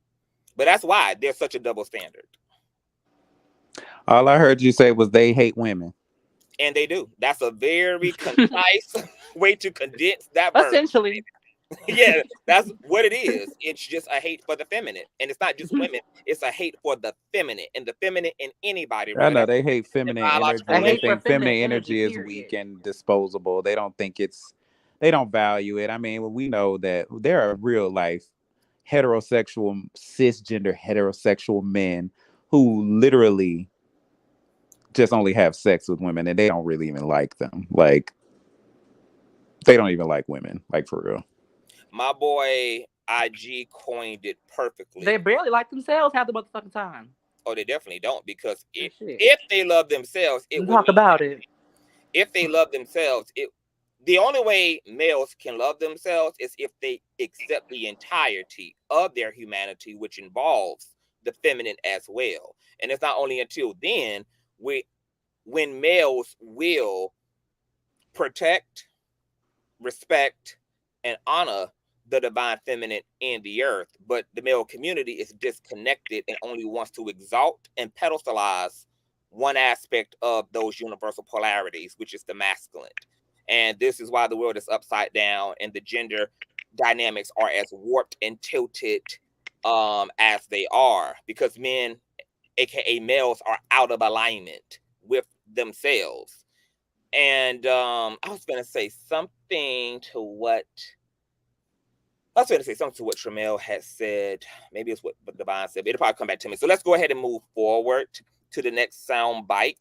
[SPEAKER 1] But that's why there's such a double standard.
[SPEAKER 4] All I heard you say was they hate women.
[SPEAKER 1] And they do. That's a very concise way to condense that verse.
[SPEAKER 7] Essentially.
[SPEAKER 1] Yeah, that's what it is. It's just a hate for the feminine. And it's not just women. It's a hate for the feminine, and the feminine in anybody.
[SPEAKER 4] I know they hate feminine energy. They think feminine energy is weak and disposable. They don't think they don't value it. I mean, we know that there are real life heterosexual, cisgender heterosexual men who literally just only have sex with women and they don't really even like them. Like, they don't even like women, like, for real.
[SPEAKER 1] My boy IG coined it perfectly.
[SPEAKER 7] They barely like themselves half the motherfucking time.
[SPEAKER 1] Oh, they definitely don't, because if they love themselves, it would
[SPEAKER 7] talk about it.
[SPEAKER 1] If they love themselves, the only way males can love themselves is if they accept the entirety of their humanity, which involves the feminine as well. And it's not only until then when males will protect, respect, and honor the divine feminine in the earth, but the male community is disconnected and only wants to exalt and pedestalize one aspect of those universal polarities, which is the masculine. And this is why the world is upside down and the gender dynamics are as warped and tilted as they are, because men, aka males, are out of alignment with themselves. And I was going to say something to what Tramel had said. Maybe it's what Divine said, but it'll probably come back to me. So let's go ahead and move forward to the next sound bite.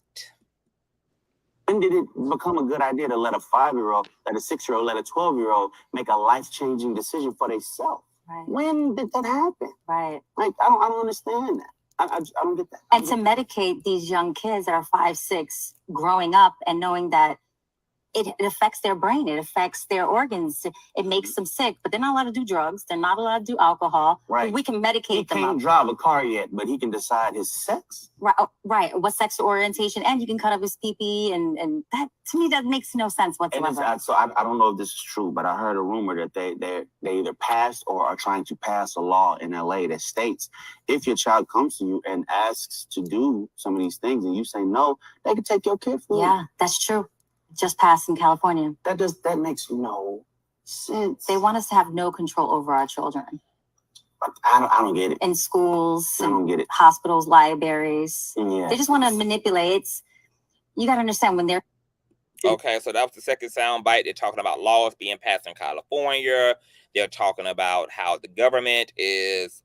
[SPEAKER 6] When did it become a good idea to let a 5-year-old, let a 6-year-old, let a 12-year-old make a life-changing decision for themselves? Right. When did that happen? Right. Like, I don't understand that. I don't get that.
[SPEAKER 8] And to medicate these young kids that are 5, 6, growing up and knowing that it affects their brain, it affects their organs, it makes them sick, but they're not allowed to do drugs, they're not allowed to do alcohol.
[SPEAKER 6] Right.
[SPEAKER 8] We can medicate them.
[SPEAKER 6] He can't drive a car yet, but he can decide his sex.
[SPEAKER 8] Right, right. What sexual orientation, and you can cut up his pee-pee, and that, to me, that makes no sense whatsoever.
[SPEAKER 6] So I don't know if this is true, but I heard a rumor that they either passed or are trying to pass a law in LA that states if your child comes to you and asks to do some of these things and you say no, they can take your kid from you.
[SPEAKER 8] Yeah, that's true. Just passed in California.
[SPEAKER 6] That makes no sense.
[SPEAKER 8] They want us to have no control over our children.
[SPEAKER 6] I don't get it.
[SPEAKER 8] In schools,
[SPEAKER 6] I don't get it.
[SPEAKER 8] Hospitals, libraries.
[SPEAKER 6] Yeah.
[SPEAKER 8] They just want to manipulate. You got to understand when they're...
[SPEAKER 1] Okay, so that was the second sound bite. They're talking about laws being passed in California. They're talking about how the government is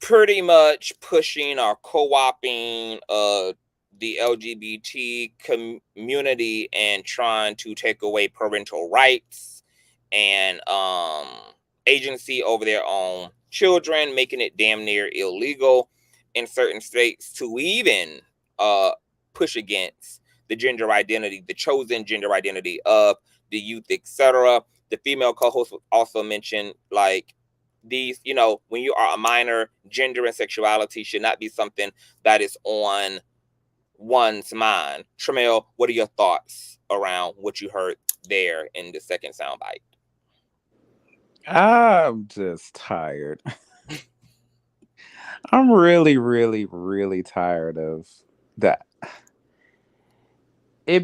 [SPEAKER 1] pretty much pushing or co-opting the LGBT community and trying to take away parental rights and agency over their own children, making it damn near illegal in certain states to even push against the gender identity, the chosen gender identity of the youth, etc. The female co-host also mentioned, like, these, when you are a minor, gender and sexuality should not be something that is on one's mind. Tramel, what are your thoughts around what you heard there in the second soundbite?
[SPEAKER 4] I'm just tired. I'm really, really, really tired of that. I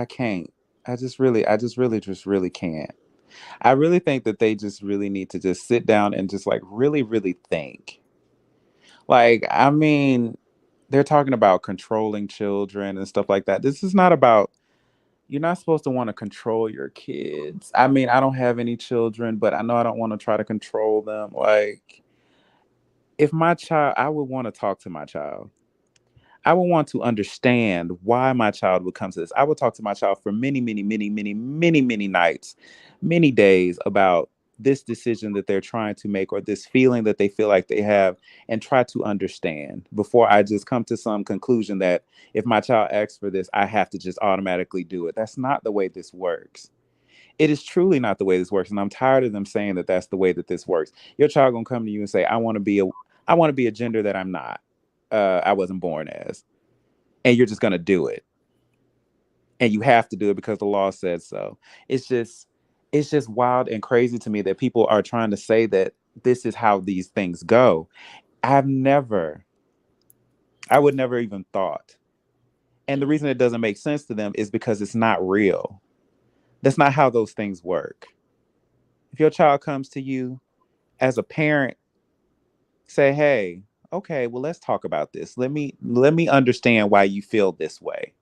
[SPEAKER 4] can't. I just really can't. I really think that they just really need to just sit down and just like really, really think. Like, I mean, they're talking about controlling children and stuff like that. This is not about, you're not supposed to want to control your kids. I mean, I don't have any children, but I know I don't want to try to control them. Like, if my child, I would want to talk to my child. I would want to understand why my child would come to this. I would talk to my child for many, many, many, many, many, many nights, many days about this decision that they're trying to make or this feeling that they feel like they have, and try to understand before I just come to some conclusion that if my child asks for this, I have to just automatically do it. That's not the way this works. It is truly not the way this works. And I'm tired of them saying that that's the way that this works. Your child gonna come to you and say, I want to be a gender that I'm not. I wasn't born as. And you're just gonna do it. And you have to do it because the law says so. It's just wild and crazy to me that people are trying to say that this is how these things go. I would never even thought. And the reason it doesn't make sense to them is because it's not real. That's not how those things work. If your child comes to you as a parent, say, hey, okay, well, let's talk about this. Let me understand why you feel this way.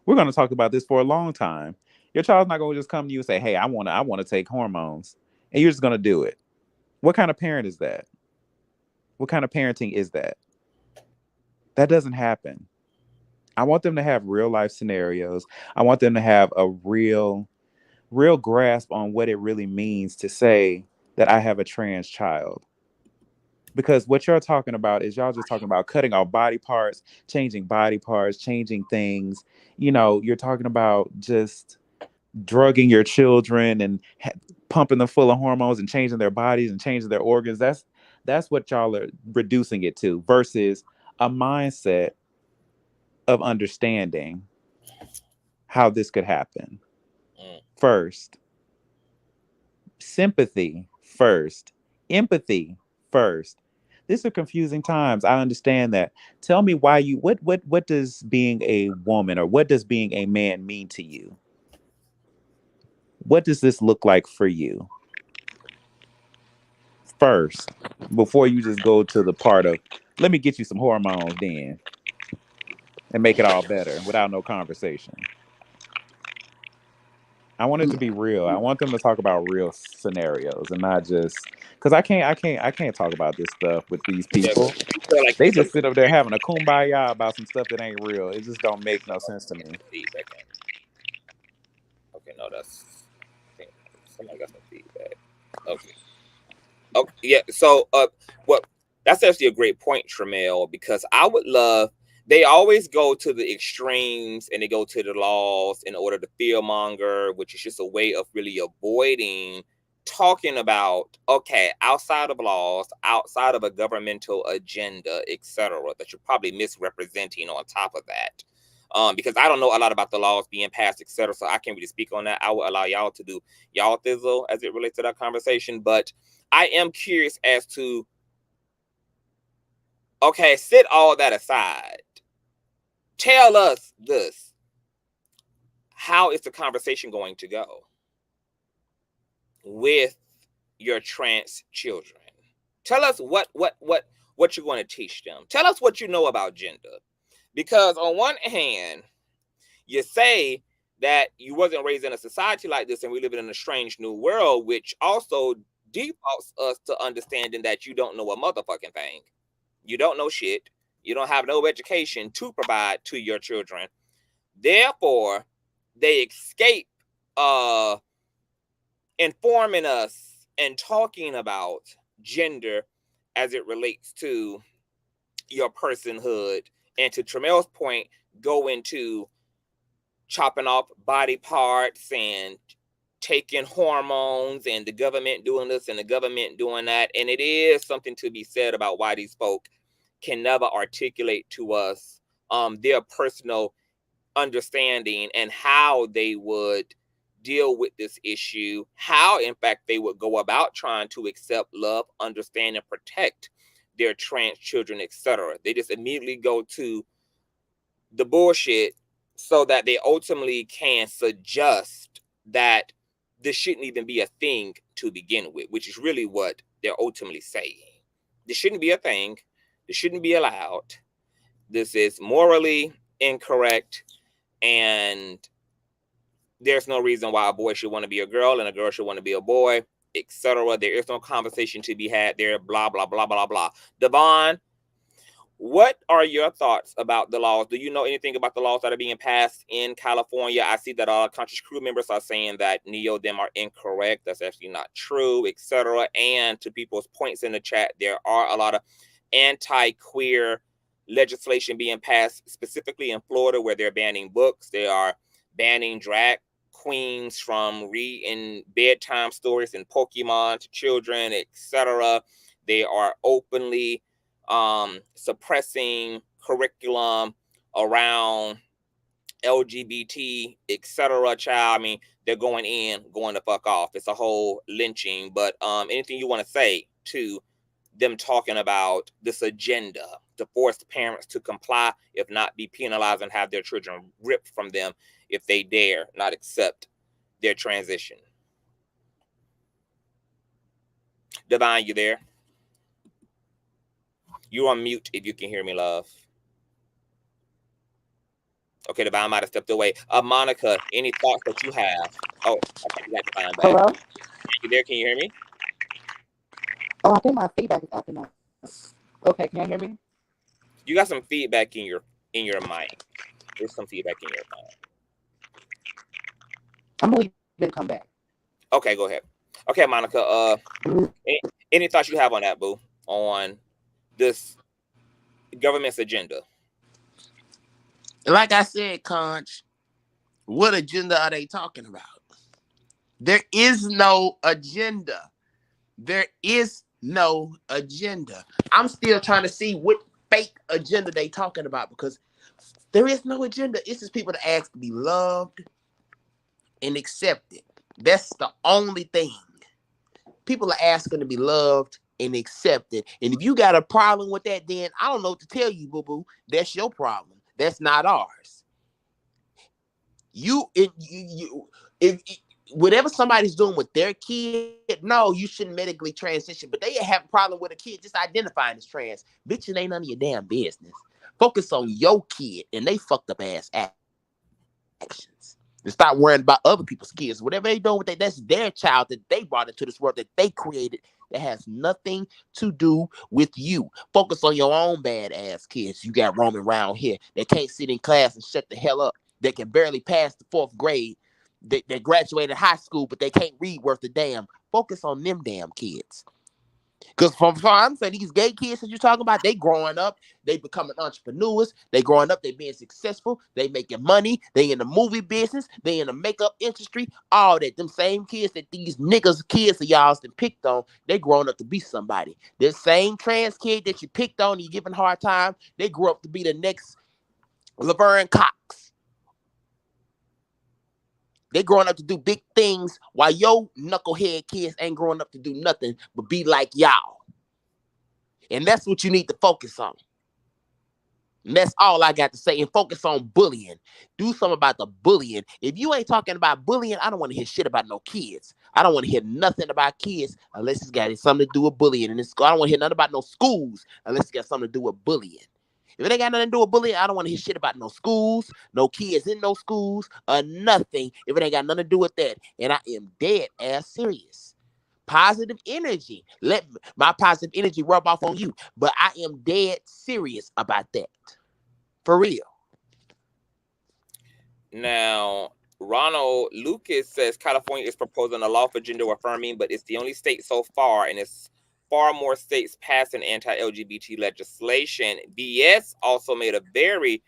[SPEAKER 4] We're going to talk about this for a long time. Your child's not going to just come to you and say, hey, I want to take hormones. And you're just going to do it. What kind of parent is that? What kind of parenting is that? That doesn't happen. I want them to have real life scenarios. I want them to have a real grasp on what it really means to say, that I have a trans child. Because what you're talking about is y'all just talking about cutting off body parts, changing things. You know, you're talking about just drugging your children and pumping them full of hormones and changing their bodies and changing their organs. That's what y'all are reducing it to, versus a mindset of understanding how this could happen. First, sympathy first, empathy first. These are confusing times. I understand that. Tell me why what does being a woman or what does being a man mean to you? What does this look like for you? First, before you just go to the part of, let me get you some hormones then and make it all better without no conversation. I want it to be real. I want them to talk about real scenarios and not just, because I can't talk about this stuff with these people.
[SPEAKER 1] Like
[SPEAKER 4] they just sit up there having a kumbaya about some stuff that ain't real. It just don't make no sense to me.
[SPEAKER 1] Okay, no, that's, I think somebody got some feedback. Okay. Okay, yeah. So, that's actually a great point, Tramel, because I would love. They always go to the extremes and they go to the laws in order to fearmonger, which is just a way of really avoiding talking about, okay, outside of laws, outside of a governmental agenda, etc., that you're probably misrepresenting on top of that. Because I don't know a lot about the laws being passed, etc., so I can't really speak on that. I will allow y'all to do y'all thizzle as it relates to that conversation, but I am curious as to, okay, set all that aside. Tell us this. How is the conversation going to go with your trans children? Tell us what you're going to teach them. Tell us what you know about gender. Because on one hand, you say that you wasn't raised in a society like this and we live in a strange new world, which also defaults us to understanding that you don't know a motherfucking thing. You don't know shit. You don't have no education to provide to your children. Therefore, they escape informing us and talking about gender as it relates to your personhood. And to Tramel's point, go into chopping off body parts and taking hormones and the government doing this and the government doing that. And it is something to be said about why these folk can never articulate to us their personal understanding and how they would deal with this issue, how in fact they would go about trying to accept, love, understand, and protect their trans children, etc. They just immediately go to the bullshit so that they ultimately can suggest that this shouldn't even be a thing to begin with, which is really what they're ultimately saying. This shouldn't be a thing. This shouldn't be allowed. This is morally incorrect, and there's no reason why a boy should want to be a girl and a girl should want to be a boy, etc. There is no conversation to be had there, blah, blah, blah, blah, blah. Devon, what are your thoughts about the laws? Do you know anything about the laws that are being passed in California? I see that all Conscious Crew members are saying that them are incorrect. That's actually not true, etc. And to people's points in the chat, there are a lot of anti-queer legislation being passed, specifically in Florida, where they're banning books. They are banning drag queens from reading bedtime stories and Pokemon to children, etc. They are openly suppressing curriculum around LGBT, etc. Child, I mean, they're going to fuck off. It's a whole lynching. But anything you want to say to them talking about this agenda to force parents to comply, if not be penalized and have their children ripped from them if they dare not accept their transition? Divine, you there? You're on mute if you can hear me, love. Okay, Divine might have stepped away. Monica, any thoughts that you have? Oh, okay, you got Divine back.
[SPEAKER 7] Hello?
[SPEAKER 1] You there? Can you hear me?
[SPEAKER 7] Oh, I think my feedback is acting up. Okay, can you hear me?
[SPEAKER 1] You got some feedback in your mic. There's some feedback in your mic.
[SPEAKER 7] I'm going to come back.
[SPEAKER 1] Okay, go ahead. Okay, Monica. Any thoughts you have on that, boo? On this government's agenda?
[SPEAKER 5] Like I said, Conch, what agenda are they talking about? There is no agenda. There is no agenda. I'm still trying to see what fake agenda they talking about, because there is no agenda. It's just people that ask to be loved and accepted. That's the only thing. People are asking to be loved and accepted. And if you got a problem with that, then I don't know what to tell you, boo-boo. That's your problem. That's not ours. If whatever somebody's doing with their kid, no, you shouldn't medically transition. But they have a problem with a kid just identifying as trans. Bitch, it ain't none of your damn business. Focus on your kid and they fucked up ass actions. And stop worrying about other people's kids. Whatever they doing with that, that's their child that they brought into this world, that they created, that has nothing to do with you. Focus on your own bad ass kids you got roaming around here that can't sit in class and shut the hell up. They can barely pass the 4th grade. They graduated high school, but they can't read worth a damn. Focus on them damn kids. Because from I'm saying, these gay kids that you're talking about, they growing up, they becoming entrepreneurs, they growing up, they being successful, they making money, they in the movie business, they in the makeup industry, all that. Them same kids that these niggas, kids of y'all that picked on, they growing up to be somebody. This same trans kid that you picked on, you giving hard time, they grew up to be the next Laverne Cox. They growing up to do big things while your knucklehead kids ain't growing up to do nothing but be like y'all. And that's what you need to focus on. And that's all I got to say. And focus on bullying. Do something about the bullying. If you ain't talking about bullying, I don't want to hear shit about no kids. I don't want to hear nothing about kids unless it's got something to do with bullying. And I don't want to hear nothing about no schools unless it's got something to do with bullying. If it ain't got nothing to do with bullying, I don't want to hear shit about no schools, no kids in no schools, or nothing. If it ain't got nothing to do with that. And I am dead ass serious. Positive energy. Let my positive energy rub off on you. But I am dead serious about that. For real.
[SPEAKER 1] Now, Ronald Lucas says California is proposing a law for gender affirming, but it's the only state so far, and it's far more states passing anti-LGBT legislation. BS also made a very,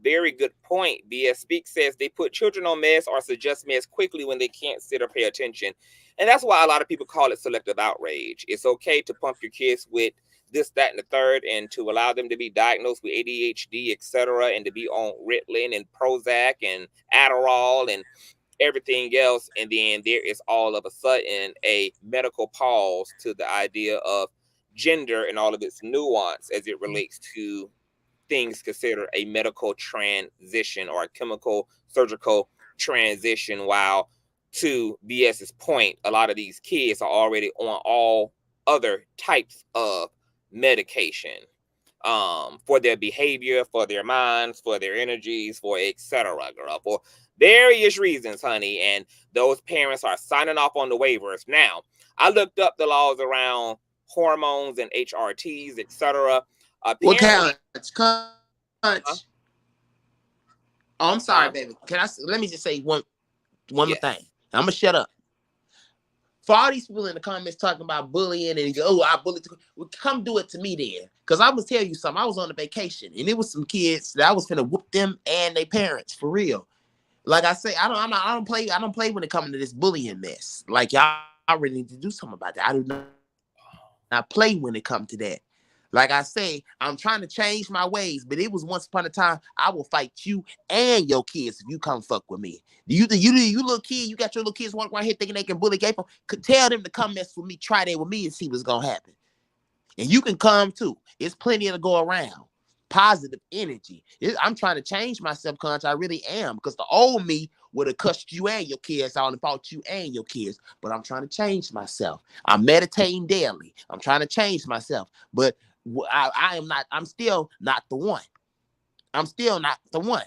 [SPEAKER 1] very good point. BS Speak says they put children on meds or suggest meds quickly when they can't sit or pay attention. And that's why a lot of people call it selective outrage. It's okay to pump your kids with this, that, and the third, and to allow them to be diagnosed with ADHD, etc., and to be on Ritalin and Prozac and Adderall and everything else, and then there is all of a sudden a medical pause to the idea of gender and all of its nuance as it relates to things considered a medical transition or a chemical surgical transition, while to BS's point, a lot of these kids are already on all other types of medication for their behavior, for their minds, for their energies, for etc., girl, for various reasons, honey. And those parents are signing off on the waivers. Now, I looked up the laws around hormones and HRTs, etc.
[SPEAKER 5] What kind? Oh, I'm sorry, baby. Let me just say one more thing. I'm gonna shut up. For all these people in the comments talking about bullying and I bullied, well, come do it to me then. Because I was tell you something. I was on a vacation and it was some kids that I was finna whoop them and their parents for real. Like I say, I don't play when it comes to this bullying mess. Like y'all really need to do something about that. I do not play when it comes to that. Like I say, I'm trying to change my ways, but it was once upon a time I will fight you and your kids if you come fuck with me. You little kid, you got your little kids walking around here thinking they can bully gay folk. Could tell them to come mess with me, try that with me and see what's gonna happen. And you can come too. It's plenty to go around. Positive energy. I'm trying to change myself, Conch. I really am, because the old me would have cussed you and your kids out and fought you and your kids. But I'm trying to change myself. I'm meditating daily. I'm trying to change myself. But I'm still not the one. I'm still not the one.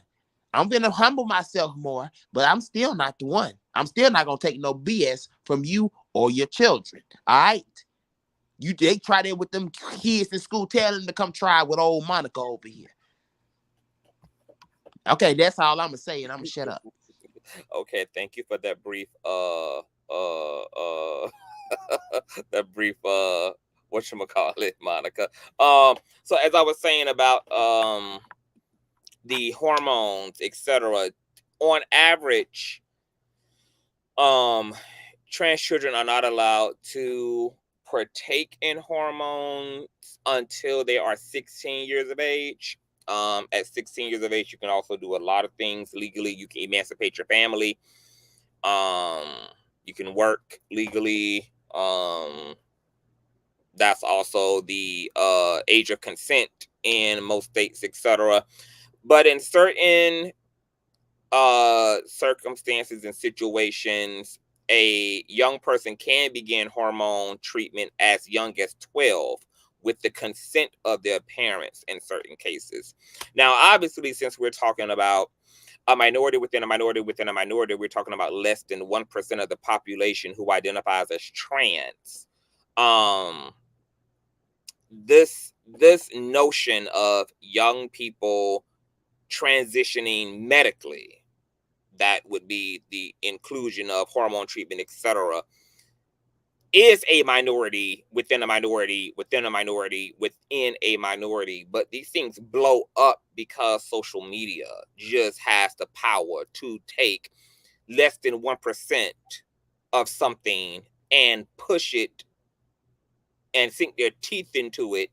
[SPEAKER 5] I'm going to humble myself more, but I'm still not the one. I'm still not going to take no BS from you or your children. All right? They try that with them kids in school, tell them to come try with old Monica over here. Okay, that's all I'm going to say, and I'm going to shut up.
[SPEAKER 1] Okay, thank you for that brief that brief whatchamacallit, Monica. So as I was saying about the hormones, etc., on average, trans children are not allowed to partake in hormones until they are 16 years of age. At 16 years of age, you can also do a lot of things legally. You can emancipate your family. You can work legally. That's also the age of consent in most states, etc. But in certain circumstances and situations, a young person can begin hormone treatment as young as 12 with the consent of their parents in certain cases. Now, obviously, since we're talking about a minority within a minority within a minority, we're talking about less than 1% of the population who identifies as trans. This notion of young people transitioning medically, that would be the inclusion of hormone treatment, etc., is a minority within a minority within a minority within a minority. But these things blow up because social media just has the power to take less than 1% of something and push it and sink their teeth into it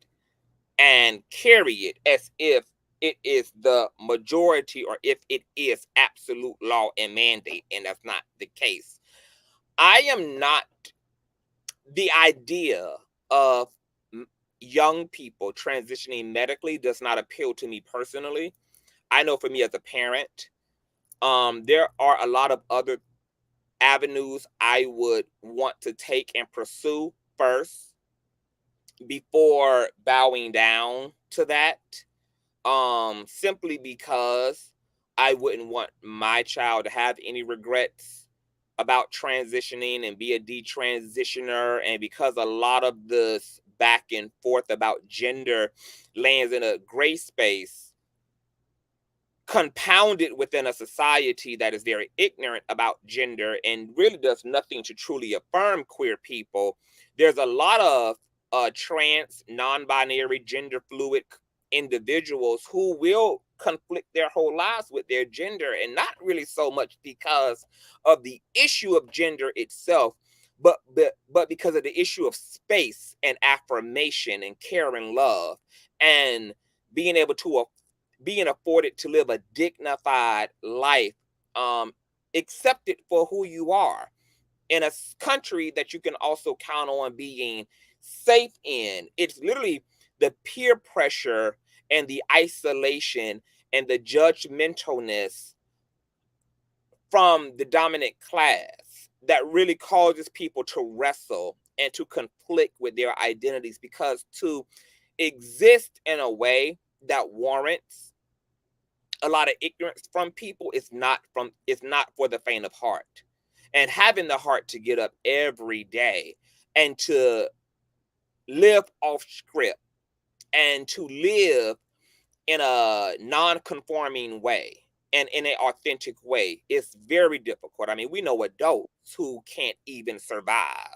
[SPEAKER 1] and carry it as if it is the majority or if it is absolute law and mandate, and that's not the case. I am not, the idea of young people transitioning medically does not appeal to me personally. I know for me as a parent, there are a lot of other avenues I would want to take and pursue first before bowing down to that. Simply because I wouldn't want my child to have any regrets about transitioning and be a detransitioner, and because a lot of this back and forth about gender lands in a gray space, compounded within a society that is very ignorant about gender and really does nothing to truly affirm queer people. There's a lot of trans, non-binary, gender fluid individuals who will conflict their whole lives with their gender, and not really so much because of the issue of gender itself, but because of the issue of space and affirmation and care and love and being able to being afforded to live a dignified life, accepted for who you are in a country that you can also count on being safe in. It's literally the peer pressure and the isolation and the judgmentalness from the dominant class that really causes people to wrestle and to conflict with their identities, because to exist in a way that warrants a lot of ignorance from people is not for the faint of heart. And having the heart to get up every day and to live off script and to live in a non-conforming way and in an authentic way is very difficult. I mean, we know adults who can't even survive,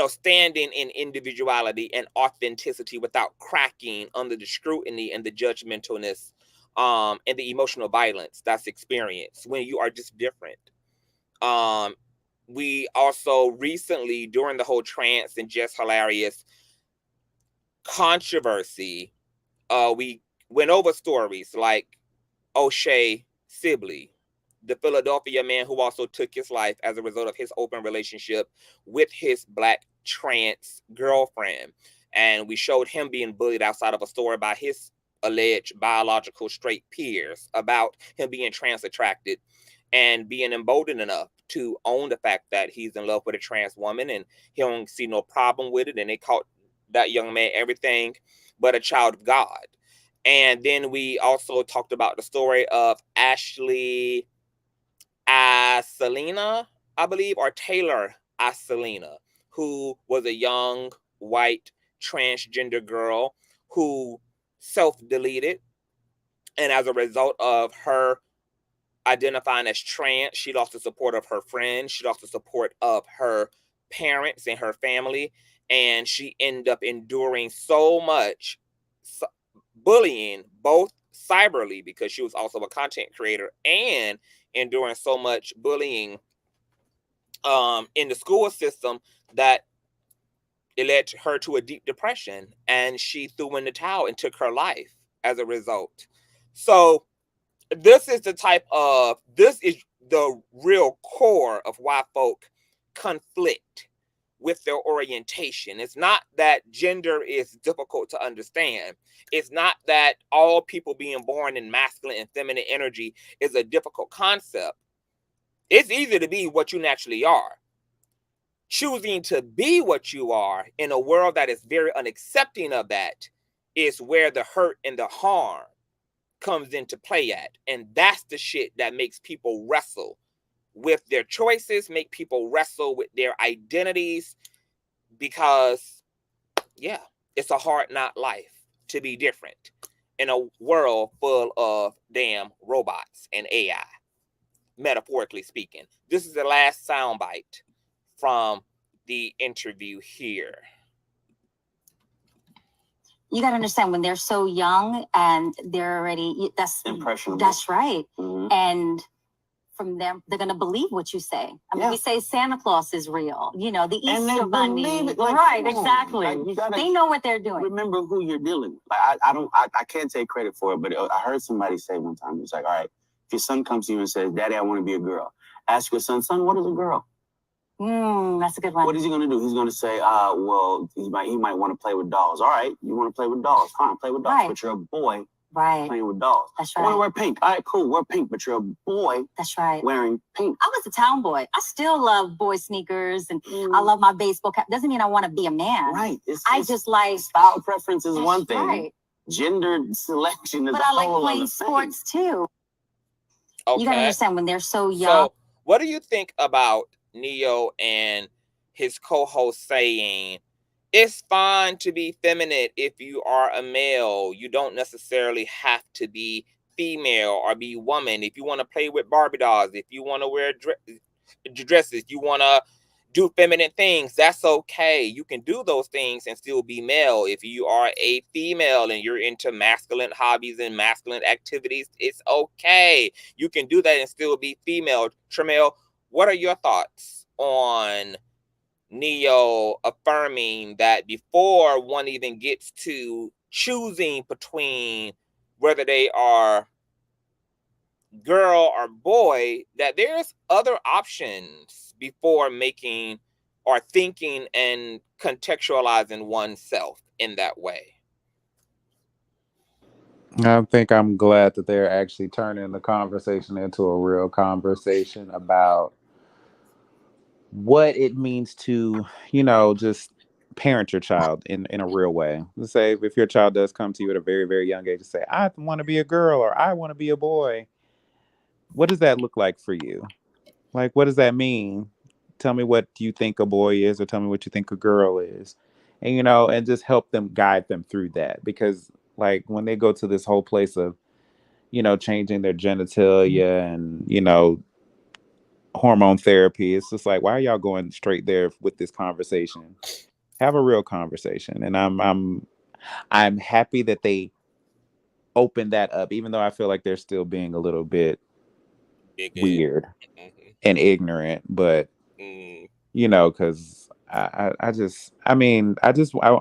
[SPEAKER 1] standing in individuality and authenticity without cracking under the scrutiny and the judgmentalness, and the emotional violence that's experienced when you are just different. We also recently, during the whole trans and just hilarious controversy, we went over stories like O'Shea Sibley, the Philadelphia man who also took his life as a result of his open relationship with his Black trans girlfriend. And we showed him being bullied outside of a store by his alleged biological straight peers about him being trans attracted and being emboldened enough to own the fact that he's in love with a trans woman and he don't see no problem with it. And they called that young man everything but a child of God. And then we also talked about the story of Ashley Selena, I believe, or Taylor Selena, who was a young white transgender girl who self-deleted. And as a result of her identifying as trans. She lost the support of her friends. She lost the support of her parents and her family. And she ended up enduring so much bullying, both cyberly, because she was also a content creator, and enduring so much bullying in the school system that it led her to a deep depression, and she threw in the towel and took her life as a result. So this is the real core of why folk conflict with their orientation. It's not that gender is difficult to understand. It's not that all people being born in masculine and feminine energy is a difficult concept. It's easy to be what you naturally are. Choosing to be what you are in a world that is very unaccepting of that is where the hurt and the harm comes into play at. And that's the shit that makes people wrestle with their choices, make people wrestle with their identities, because, yeah, it's a hard not life to be different in a world full of damn robots and AI, metaphorically speaking. This is the last soundbite from the interview here.
[SPEAKER 8] You got to understand, when they're so young and they're already, that's impressionable. That's right. Mm-hmm. And from them, they're going to believe what you say. I mean, we say Santa Claus is real, you know, the Easter Bunny. Like, right, exactly. Like, they know what they're doing.
[SPEAKER 6] Remember who you're dealing with. Like, I can't take credit for it, but I heard somebody say one time, it's like, all right, if your son comes to you and says, Daddy, I want to be a girl. Ask your son, what is a girl?
[SPEAKER 8] That's a good one.
[SPEAKER 6] What is he going to do? He's going to say, well, he might want to play with dolls. All right, you want to play with dolls. Fine, play with dolls. Right. But you're a boy playing with dolls.
[SPEAKER 8] That's right.
[SPEAKER 6] I want to wear pink. All right, cool, wear pink. But you're a boy.
[SPEAKER 8] That's right.
[SPEAKER 6] Wearing pink.
[SPEAKER 8] I was a tomboy. I still love boy sneakers, and I love my baseball cap. Doesn't mean I want to be a man.
[SPEAKER 6] Right.
[SPEAKER 8] I just like...
[SPEAKER 6] Style preference is one thing.
[SPEAKER 8] Right.
[SPEAKER 6] Gender selection is
[SPEAKER 8] but
[SPEAKER 6] a whole other thing.
[SPEAKER 8] But I like playing sports, too.
[SPEAKER 1] Okay.
[SPEAKER 8] You got to understand, when they're so young...
[SPEAKER 1] So, what do you think about Neo and his co-host saying it's fine to be feminine if you are a male? You don't necessarily have to be female or be woman. If you want to play with Barbie dolls, if you want to wear dresses, you want to do feminine things, that's okay. You can do those things and still be male. If you are a female and you're into masculine hobbies and masculine activities, it's okay. You can do that and still be female. Tremel, what are your thoughts on Neo affirming that before one even gets to choosing between whether they are girl or boy, that there's other options before making or thinking and contextualizing oneself in that way?
[SPEAKER 4] I think I'm glad that they're actually turning the conversation into a real conversation about what it means to, just parent your child in a real way. Let's say if your child does come to you at a very, very young age and say, I want to be a girl or I want to be a boy, what does that look like for you? Like, what does that mean? Tell me what you think a boy is, or tell me what you think a girl is. And, and just help them, guide them through that. Because, like, when they go to this whole place of, changing their genitalia and, hormone therapy, it's just like, why are y'all going straight there with this conversation? Have a real conversation. And I'm happy that they opened that up, even though I feel like they're still being a little bit weird and ignorant, but because I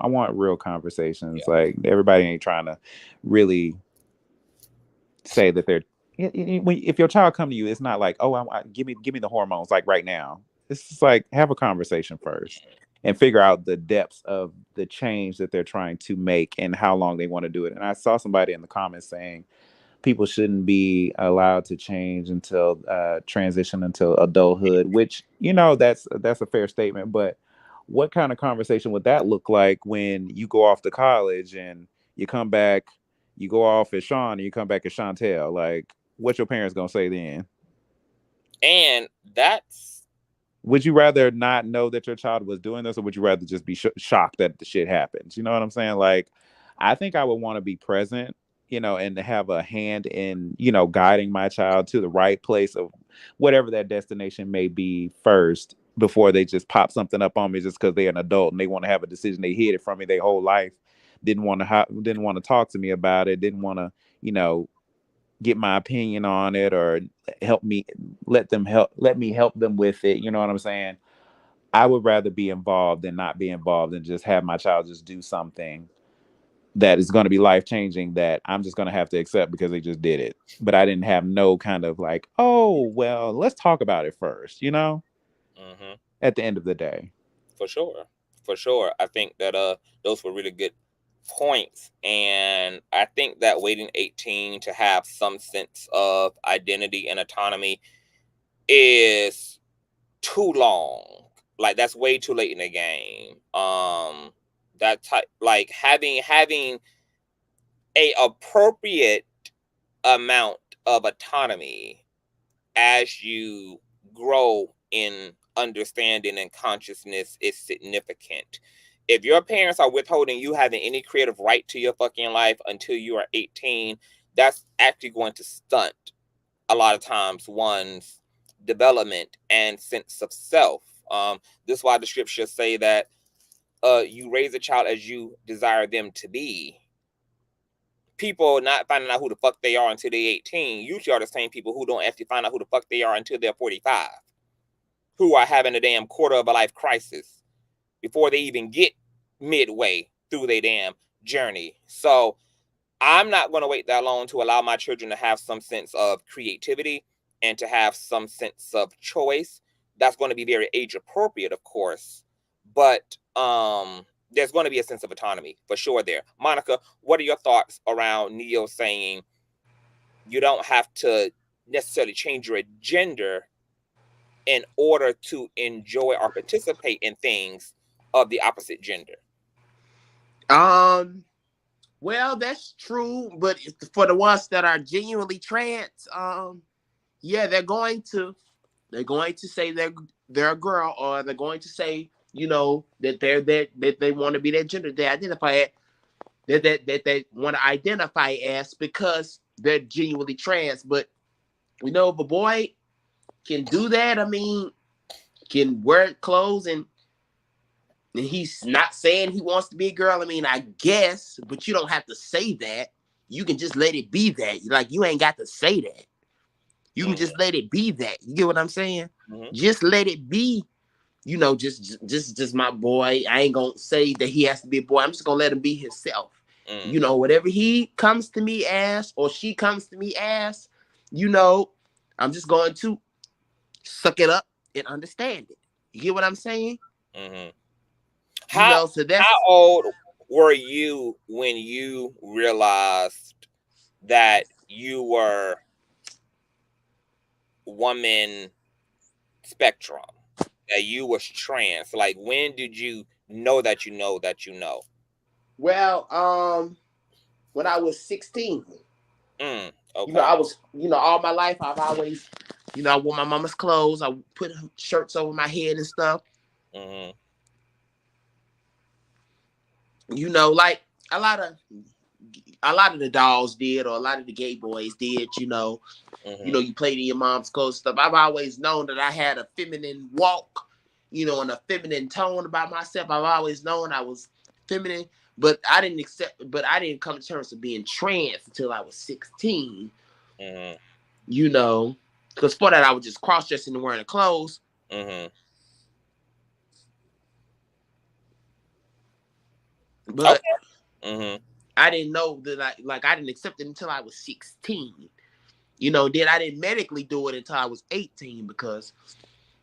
[SPEAKER 4] want real conversations. Like, everybody ain't trying to really say that they're, if your child come to you, it's not like, oh, give me the hormones like right now. It's just like, have a conversation first and figure out the depths of the change that they're trying to make and how long they want to do it. And I saw somebody in the comments saying people shouldn't be allowed to change until transition until adulthood, which, that's a fair statement. But what kind of conversation would that look like when you go off to college and you come back, you go off as Sean and you come back as Chantel? Like, what's your parents gonna say then?
[SPEAKER 1] And that's...
[SPEAKER 4] Would you rather not know that your child was doing this, or would you rather just be shocked that the shit happens? You know what I'm saying? Like, I think I would want to be present you know, and to have a hand in, you know, guiding my child to the right place of whatever that destination may be first, before they just pop something up on me just because they're an adult and they want to have a decision. They hid it from me their whole life. Didn't want to talk to me about it. Didn't want to, you know, get my opinion on it or let me help them with it. You know what I'm saying? I would rather be involved than not be involved and just have my child just do something that is going to be life-changing that I'm just going to have to accept because they just did it. But I didn't have no kind of like, oh, well, let's talk about it first, you know, at the end of the day.
[SPEAKER 1] For sure. I think that those were really good points. And I think that waiting 18 to have some sense of identity and autonomy is too long. Like, that's way too late in the game. That type, like having a appropriate amount of autonomy as you grow in understanding and consciousness is significant. If your parents are withholding you having any creative right to your fucking life until you are 18, that's actually going to stunt a lot of times one's development and sense of self. This is why the scriptures say that you raise a child as you desire them to be. People not finding out who the fuck they are until they're 18 usually are the same people who don't actually find out who the fuck they are until they're 45, who are having a damn quarter of a life crisis before they even get midway through their damn journey. So I'm not going to wait that long to allow my children to have some sense of creativity and to have some sense of choice. That's going to be very age appropriate, of course, but there's going to be a sense of autonomy for sure there. Monica, what are your thoughts around Neo saying you don't have to necessarily change your gender in order to enjoy or participate in things of the opposite gender?
[SPEAKER 5] Well, that's true, but for the ones that are genuinely trans, yeah, they're going to say they're a girl, or they're going to say, you know, that they want to be that gender they identify that they want to identify as, because they're genuinely trans. But you know, if a boy can do that, I mean, can wear clothes and he's not saying he wants to be a girl, I mean, I guess, but you don't have to say that. You can just let it be that. Like, you ain't got to say that. You can just let it be that. You get what I'm saying? Just let it be. You know, just my boy. I ain't gonna say that he has to be a boy. I'm just gonna let him be himself. You know, whatever he comes to me as, or she comes to me as, you know, I'm just going to suck it up and understand it. You get what I'm saying?
[SPEAKER 1] How old were you when you realized that you were woman spectrum, that you was trans? Like, when did you know that you know that you know?
[SPEAKER 5] Well, when I was 16.
[SPEAKER 1] Okay.
[SPEAKER 5] You know, I was, you know, all my life I've always, you know, I wore my mama's clothes. I put shirts over my head and stuff. You know, like a lot of the dolls did, or a lot of the gay boys did. You know, you played in your mom's clothes stuff. I've always known that I had a feminine walk, you know, and a feminine tone about myself. I've always known I was feminine, but I didn't come to terms with being trans until I was 16. You know, because for that I was just cross-dressing and wearing the clothes. But I didn't know that I didn't accept it until I was 16. You know, then I didn't medically do it until I was 18, because,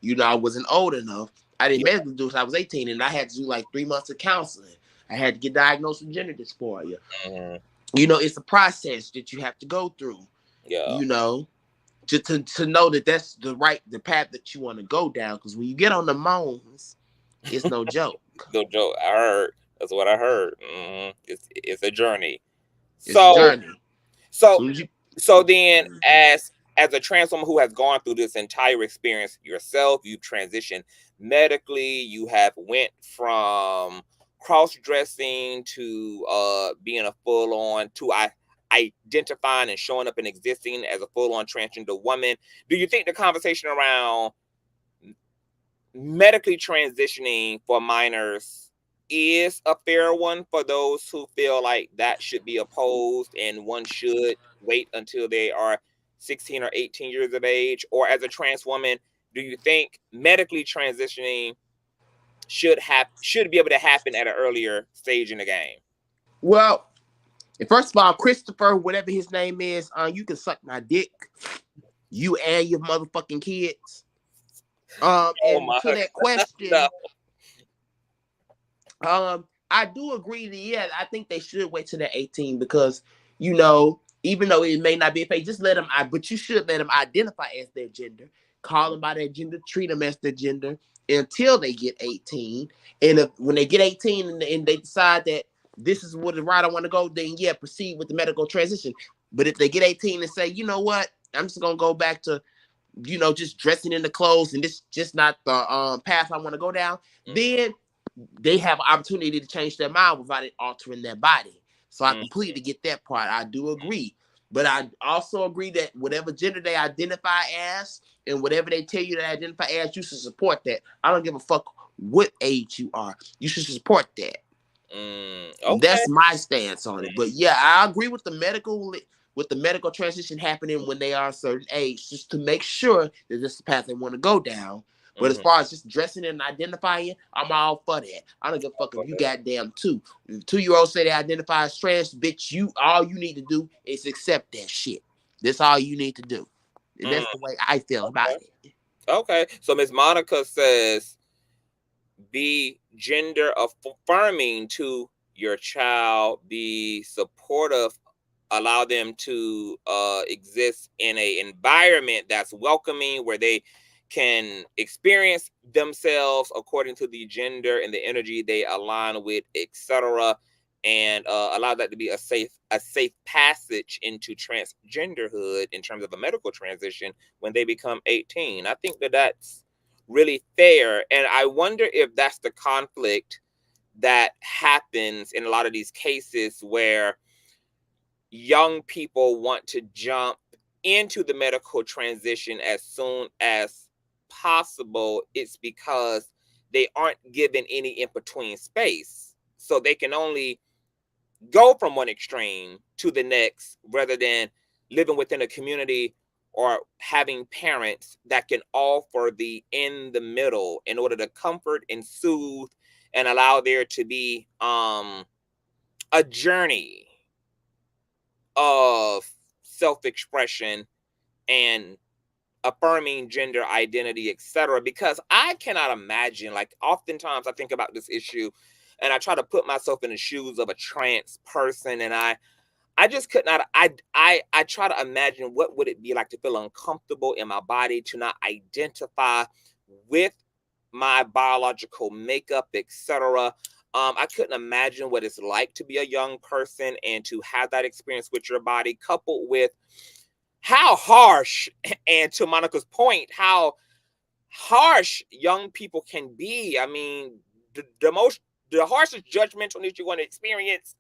[SPEAKER 5] you know, I wasn't old enough. I didn't medically do it until I was 18, and I had to do like 3 months of counseling. I had to get diagnosed with gender dysphoria. You know, it's a process that you have to go through. You know, to know that that's the path that you want to go down. Because when you get on the moans, it's no joke.
[SPEAKER 1] No joke. I heard. That's what I heard. It's a journey. So then, as a trans woman who has gone through this entire experience yourself, you've transitioned medically. You have went from cross-dressing to being a full-on to identifying and showing up and existing as a full-on transgender woman. Do you think the conversation around medically transitioning for minors is a fair one for those who feel like that should be opposed and one should wait until they are 16 or 18 years of age? Or as a trans woman, do you think medically transitioning should be able to happen at an earlier stage in the game?
[SPEAKER 5] Well, first of all, Christopher, whatever his name is, you can suck my dick. You and your motherfucking kids. And to that question, no. I do agree that, yeah, I think they should wait till they're 18 because, you know, even though it may not be a fake, just let them, but you should let them identify as their gender, call them by their gender, treat them as their gender until they get 18. And when they get 18 and they decide that this is what the route I want to go, then yeah, proceed with the medical transition. But if they get 18 and say, you know what, I'm just going to go back to, you know, just dressing in the clothes and this just not the path I want to go down, then they have an opportunity to change their mind without it altering their body. So I completely get that part. I do agree. But I also agree that whatever gender they identify as and whatever they tell you to identify as, you should support that. I don't give a fuck what age you are. You should support that. Okay. That's my stance on it. But yeah, I agree with the medical transition happening when they are a certain age, just to make sure that this is the path they want to go down. But as far as just dressing and identifying, I'm all for that. I don't give a fuck if you goddamn 2. If 2-year-olds say they identify as trans, bitch, all you need to do is accept that shit. That's all you need to do. And that's the way I feel about it.
[SPEAKER 1] Okay. So Miss Monica says, be gender affirming to your child, be supportive, allow them to exist in an environment that's welcoming, where they can experience themselves according to the gender and the energy they align with, etc., and allow that to be a safe passage into transgenderhood in terms of a medical transition when they become 18. I think that's really fair, and I wonder if that's the conflict that happens in a lot of these cases where young people want to jump into the medical transition as soon as possible. It's because they aren't given any in-between space, so they can only go from one extreme to the next rather than living within a community or having parents that can offer the in the middle in order to comfort and soothe and allow there to be a journey of self-expression and affirming gender identity, etc. Because I cannot imagine, like, oftentimes I think about this issue and I try to put myself in the shoes of a trans person, and I just could not, I try to imagine what would it be like to feel uncomfortable in my body, to not identify with my biological makeup, etc. I couldn't imagine what it's like to be a young person and to have that experience with your body, coupled with how harsh, and to Monica's point, how harsh young people can be. I mean, the harshest judgmental that you're going to experience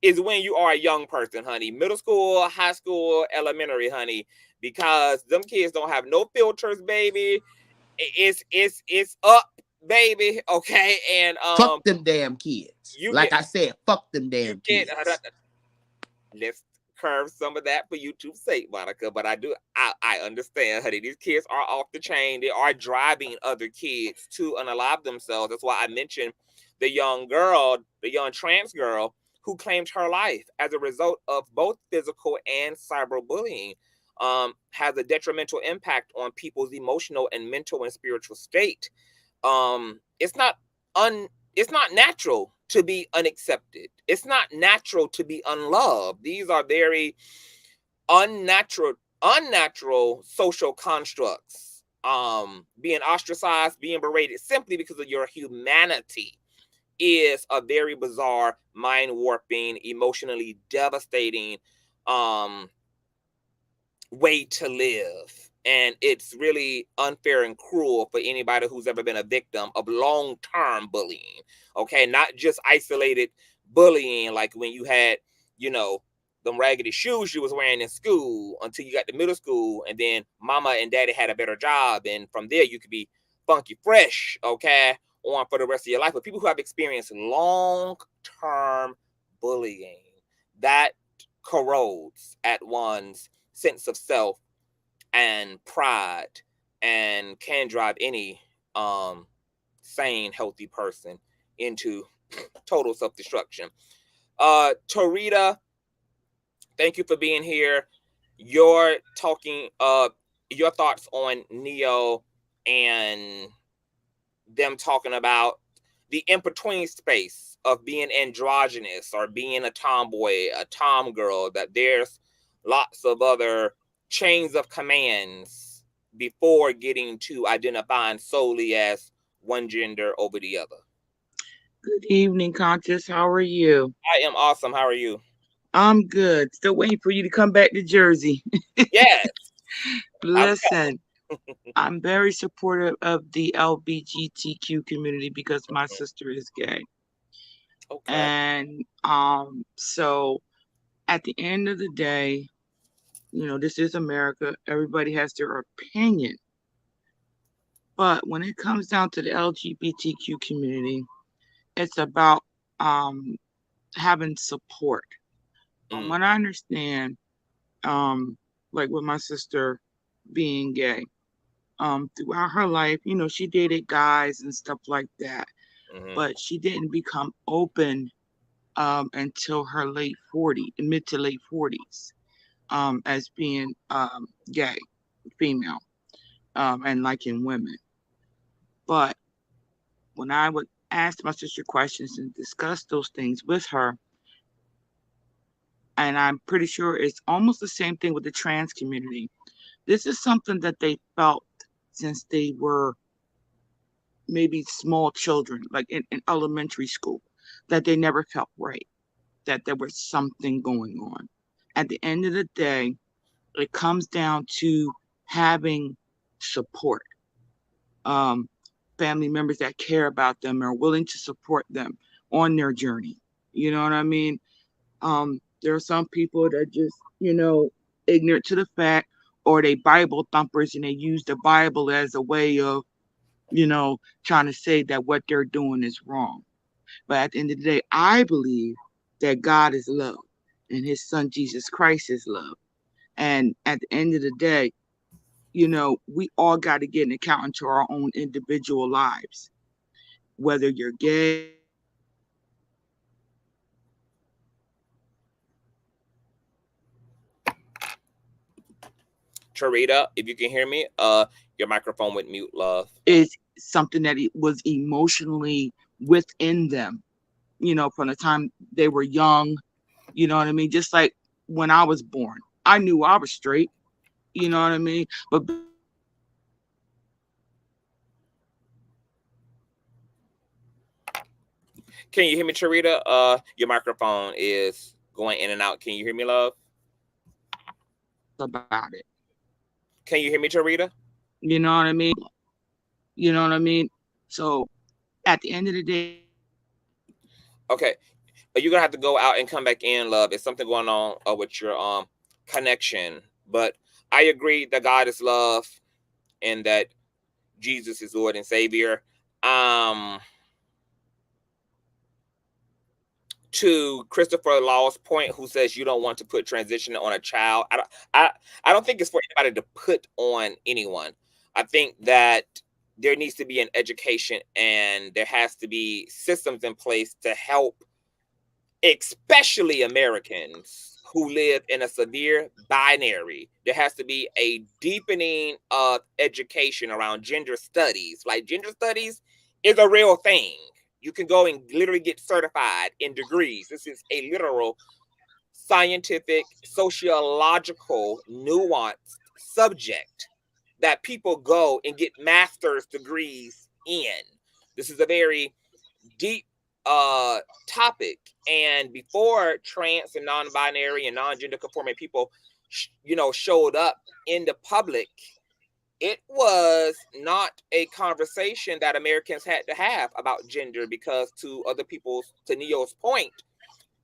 [SPEAKER 1] is when you are a young person, honey. Middle school, high school, elementary, honey, because them kids don't have no filters, baby. It's up, baby. Okay, and
[SPEAKER 5] fuck them damn kids. I said, fuck them damn kids.
[SPEAKER 1] Let's curve some of that for YouTube's sake, Monica. But I understand, honey. These kids are off the chain. They are driving other kids to unalive themselves. That's why I mentioned the young trans girl who claimed her life as a result of both physical and cyberbullying. Has a detrimental impact on people's emotional and mental and spiritual state. It's not natural to be unaccepted. It's not natural to be unloved. These are very unnatural social constructs. Being ostracized, being berated simply because of your humanity is a very bizarre, mind warping, emotionally devastating way to live. And it's really unfair and cruel for anybody who's ever been a victim of long-term bullying. Okay, not just isolated bullying, like when you had, the them raggedy shoes you was wearing in school until you got to middle school, and then mama and daddy had a better job, and from there you could be funky fresh, okay, on for the rest of your life. But people who have experienced long-term bullying, that corrodes at one's sense of self and pride, and can drive any sane, healthy person into total self-destruction. Torita, thank you for being here. Your thoughts on Neo and them talking about the in-between space of being androgynous or being a tomboy, a tomgirl, that there's lots of other chains of commands before getting to identifying solely as one gender over the other.
[SPEAKER 9] Good evening, Conscious. How are you?
[SPEAKER 1] I am awesome. How are you?
[SPEAKER 9] I'm good. Still waiting for you to come back to Jersey.
[SPEAKER 1] Yes.
[SPEAKER 9] Listen, I'm very supportive of the LGBTQ community because my sister is gay.
[SPEAKER 1] Okay.
[SPEAKER 9] And so at the end of the day, this is America. Everybody has their opinion. But when it comes down to the LGBTQ community, it's about having support. From what I understand, like with my sister being gay, throughout her life, she dated guys and stuff like that, but she didn't become open until her mid to late 40s, as being gay, female, and liking women. But when I would ask my sister questions and discuss those things with her, and I'm pretty sure it's almost the same thing with the trans community. This is something that they felt since they were maybe small children, like in elementary school, that they never felt right, that there was something going on. At the end of the day, it comes down to having support. Family members that care about them are willing to support them on their journey. You know what I mean? There are some people that just, ignorant to the fact, or they Bible thumpers and they use the Bible as a way of, trying to say that what they're doing is wrong. But at the end of the day, I believe that God is love and his son Jesus Christ is love. And at the end of the day, we all got to get an account into our own individual lives, whether you're gay.
[SPEAKER 1] Tarita, if you can hear me, your microphone went mute, love.
[SPEAKER 9] Is something that it was emotionally within them, from the time they were young, you know what I mean? Just like when I was born, I knew I was straight, you know what I mean? But
[SPEAKER 1] can you hear me, Tarita? Your microphone is going in and out. Can you hear me, love?
[SPEAKER 9] About it.
[SPEAKER 1] Can you hear me, Tarita?
[SPEAKER 9] You know what I mean? You know what I mean? So at the end of the day.
[SPEAKER 1] Okay. You're going to have to go out and come back in, love. There's something going on with your connection. But I agree that God is love and that Jesus is Lord and Savior. To Christopher Law's point, who says you don't want to put transition on a child. I don't think it's for anybody to put on anyone. I think that there needs to be an education and there has to be systems in place to help, especially Americans who live in a severe binary. There has to be a deepening of education around gender studies. Like, gender studies is a real thing. You can go and literally get certified in degrees. This is a literal scientific, sociological, nuanced subject that people go and get master's degrees in. This is a very deep topic. And before trans and non-binary and non-gender conforming people, showed up in the public, it was not a conversation that Americans had to have about gender, because to Neo's point,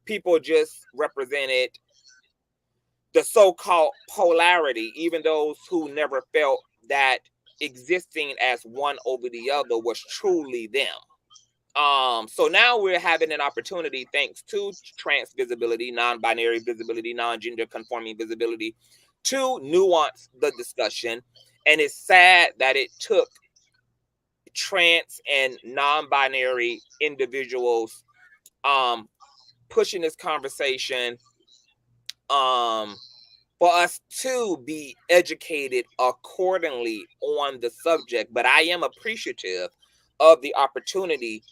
[SPEAKER 1] people just represented the so-called polarity, even those who never felt that existing as one over the other was truly them. So now we're having an opportunity, thanks to trans visibility, non-binary visibility, non-gender conforming visibility, to nuance the discussion. And it's sad that it took trans and non-binary individuals pushing this conversation for us to be educated accordingly on the subject. But I am appreciative of the opportunity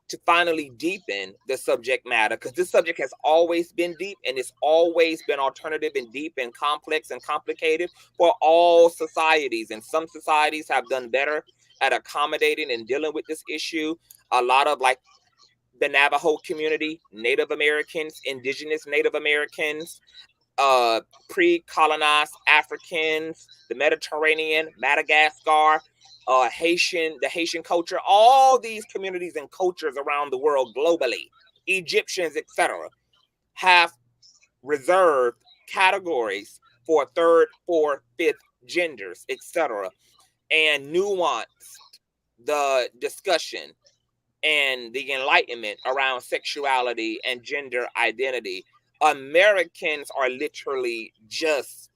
[SPEAKER 1] to finally deepen the subject matter, because this subject has always been deep, and it's always been alternative and deep and complex and complicated for all societies. And some societies have done better at accommodating and dealing with this issue. A lot of, like, the Navajo community, Native Americans, indigenous Native Americans, pre-colonized Africans, the Mediterranean, Madagascar, the Haitian culture, all these communities and cultures around the world globally, Egyptians, etc., have reserved categories for third, fourth, fifth genders, etc., and nuanced the discussion and the enlightenment around sexuality and gender identity. Americans are literally just,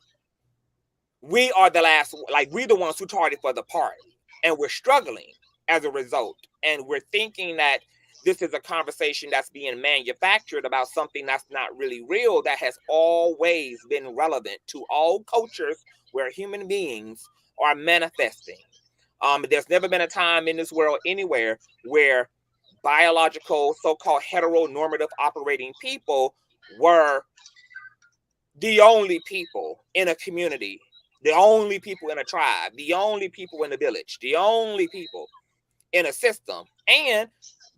[SPEAKER 1] we are the last, like, we're the ones who tardy for the party, and we're struggling as a result. And we're thinking that this is a conversation that's being manufactured about something that's not really real, that has always been relevant to all cultures where human beings are manifesting. There's never been a time in this world anywhere where biological, so-called heteronormative operating people were the only people in a community, the only people in a tribe, the only people in a village, the only people in a system. And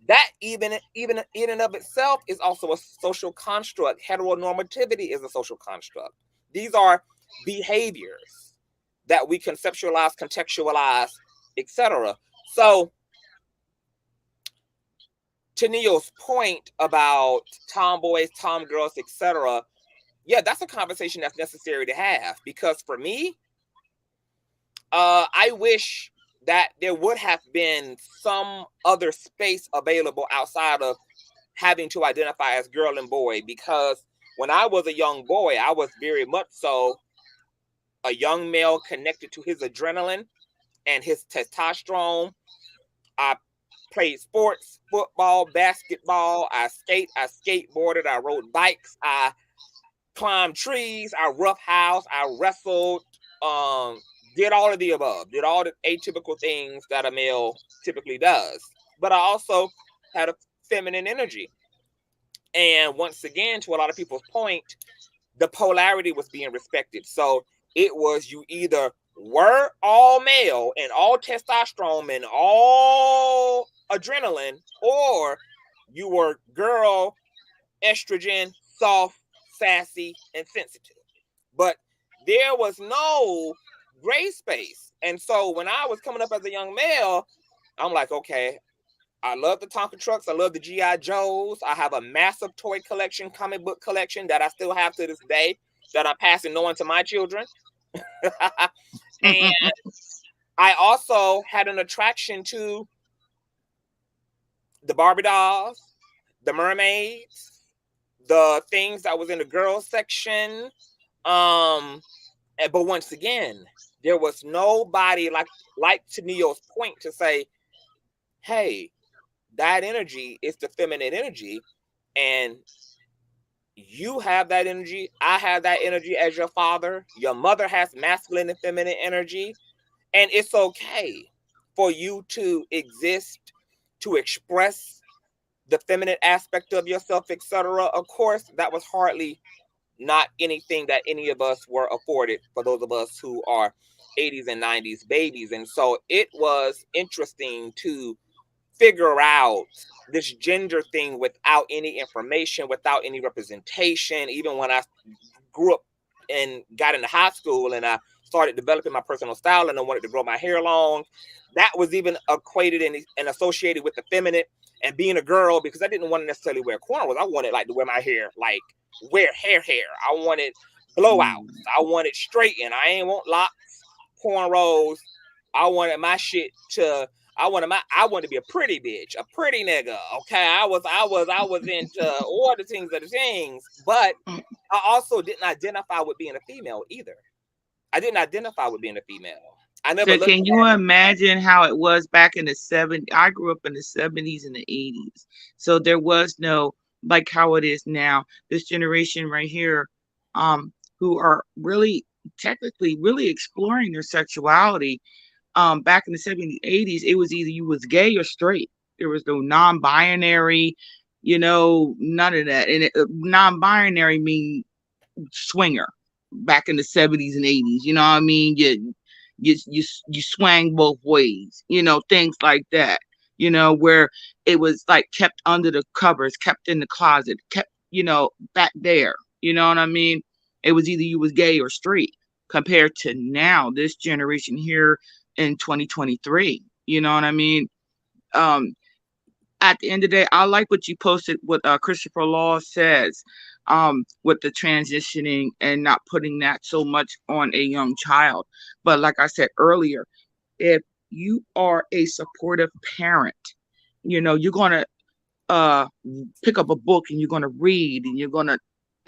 [SPEAKER 1] that even in and of itself is also a social construct. Heteronormativity is a social construct. These are behaviors that we conceptualize, contextualize, etc. So to Neil's point about tomboys, tomgirls, etc., yeah, that's a conversation that's necessary to have. Because for me, I wish that there would have been some other space available outside of having to identify as girl and boy. Because when I was a young boy, I was very much so a young male connected to his adrenaline and his testosterone. I played sports, football, basketball. I skateboarded, I rode bikes, I climbed trees, I roughhoused, I wrestled, did all of the above, did all the atypical things that a male typically does. But I also had a feminine energy. And once again, to a lot of people's point, the polarity was being respected. So it was, you either were all male and all testosterone and all adrenaline, or you were girl, estrogen, soft, sassy, and sensitive. But there was no gray space. And so when I was coming up as a young male, I'm like, okay, I love the Tonka trucks, I love the G.I. Joes, I have a massive toy collection, comic book collection that I still have to this day, that I'm passing on to my children. And I also had an attraction to the Barbie dolls, the mermaids, the things that was in the girls section. But once again, there was nobody like to Neo's point to say, hey, that energy is the feminine energy, and you have that energy. I have that energy as your father. Your mother has masculine and feminine energy. And it's okay for you to exist, to express the feminine aspect of yourself, etc. Of course, that was hardly not anything that any of us were afforded, for those of us who are 80s and 90s babies. And so it was interesting to figure out this gender thing without any information, without any representation. Even when I grew up and got into high school and I started developing my personal style and I wanted to grow my hair long, that was even equated and associated with the feminine and being a girl, because I didn't want to necessarily wear cornrows. I wanted like to wear my hair, like wear hair. I wanted blowouts. I want it straightened. I ain't want locks, cornrows. I wanted my shit to. I want to be a pretty bitch, a pretty nigga. Okay, I was into all the things of the things, but I also didn't identify with being a female either. I didn't identify with being a female. I never.
[SPEAKER 9] So can you imagine how it was back in the 70s? I grew up in the 70s and the 80s, so there was no like how it is now. This generation right here, who are really technically really exploring their sexuality. Back in the 70s, 80s, it was either you was gay or straight. There was no non-binary, none of that. And non-binary mean swinger back in the 70s and 80s. You know what I mean? You swang both ways, things like that, where it was like kept under the covers, kept in the closet, kept, back there. You know what I mean? It was either you was gay or straight compared to now, this generation here in 2023. You know what I mean? At the end of the day, I like what you posted, what Christopher Law says, with the transitioning and not putting that so much on a young child. But like I said earlier, if you are a supportive parent, you're going to pick up a book and you're going to read and you're going to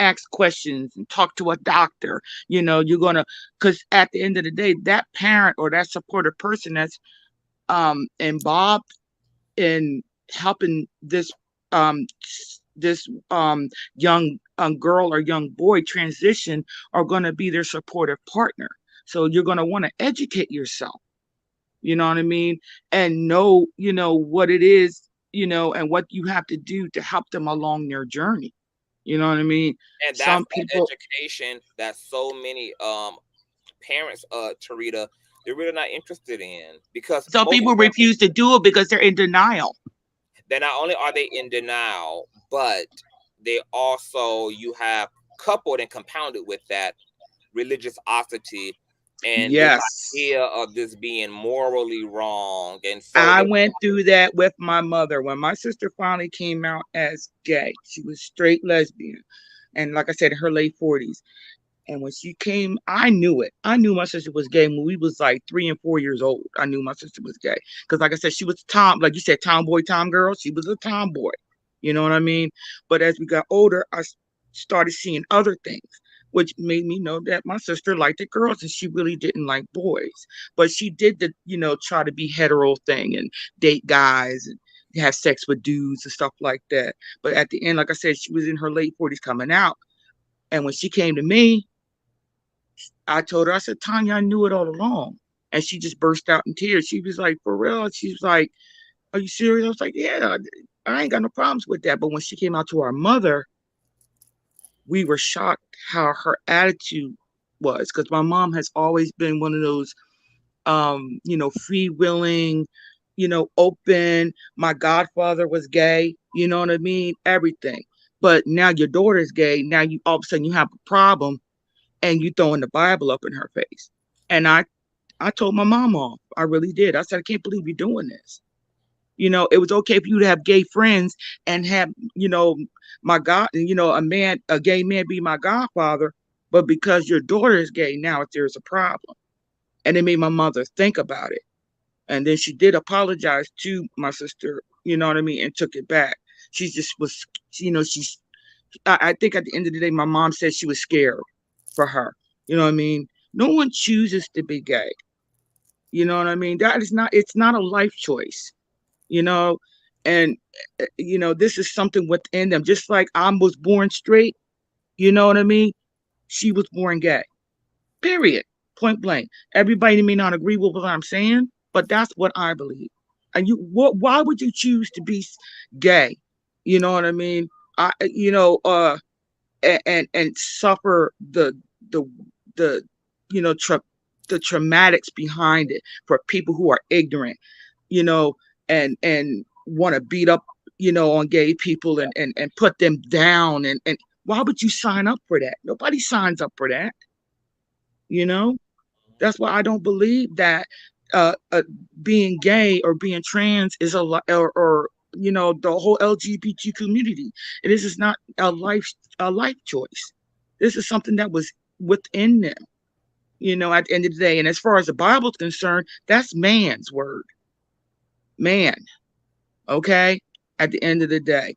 [SPEAKER 9] ask questions and talk to a doctor, you're going to, because at the end of the day, that parent or that supportive person that's involved in helping this young girl or young boy transition are going to be their supportive partner. So you're going to want to educate yourself, you know what I mean? And know, what it is, and what you have to do to help them along their journey. You know what I mean?
[SPEAKER 1] And that's education that so many parents, Tarita, they're really not interested in, because
[SPEAKER 9] some people refuse to do it because they're in denial.
[SPEAKER 1] Then not only are they in denial, but they also, you have coupled and compounded with that religiosity and
[SPEAKER 9] yes,
[SPEAKER 1] the idea of this being morally wrong. And so
[SPEAKER 9] I went through that with my mother. When my sister finally came out as gay, she was straight lesbian. And like I said, in her late 40s. And when she came, I knew it. I knew my sister was gay when we was like 3 and 4 years old. I knew my sister was gay. Because like I said, she was like you said, tomboy, tomgirl. She was a tomboy. You know what I mean? But as we got older, I started seeing other things, which made me know that my sister liked the girls and she really didn't like boys. But she did the, try to be hetero thing and date guys and have sex with dudes and stuff like that. But at the end, like I said, she was in her late 40s coming out. And when she came to me, I told her, I said, Tanya, I knew it all along. And she just burst out in tears. She was like, for real? She was like, are you serious? I was like, yeah, I ain't got no problems with that. But when she came out to our mother, we were shocked how her attitude was. Because my mom has always been one of those, free-willing, open. My godfather was gay. You know what I mean? Everything. But now your daughter's gay. Now you all of a sudden you have a problem. And you throwing the Bible up in her face. And I told my mom off. I really did. I said, I can't believe you're doing this. It was okay for you to have gay friends and have, my God, a gay man be my godfather. But because your daughter is gay, now there's a problem. And it made my mother think about it. And then she did apologize to my sister, you know what I mean, and took it back. She just was, I think at the end of the day, my mom said she was scared for her. You know what I mean? No one chooses to be gay. You know what I mean? It's not a life choice, and this is something within them. Just like I was born straight, you know what I mean? She was born gay. Period. Point blank. Everybody may not agree with what I'm saying, but that's what I believe. And why would you choose to be gay? You know what I mean? And suffer the traumatics behind it for people who are ignorant, and want to beat up, on gay people and put them down. And why would you sign up for that? Nobody signs up for that. That's why I don't believe that being gay or being trans is or the whole LGBT community. This is not a life choice. This is something that was within them, you know, at the end of the day. And as far as the Bible's concerned, that's man's word. Man. Okay? At the end of the day.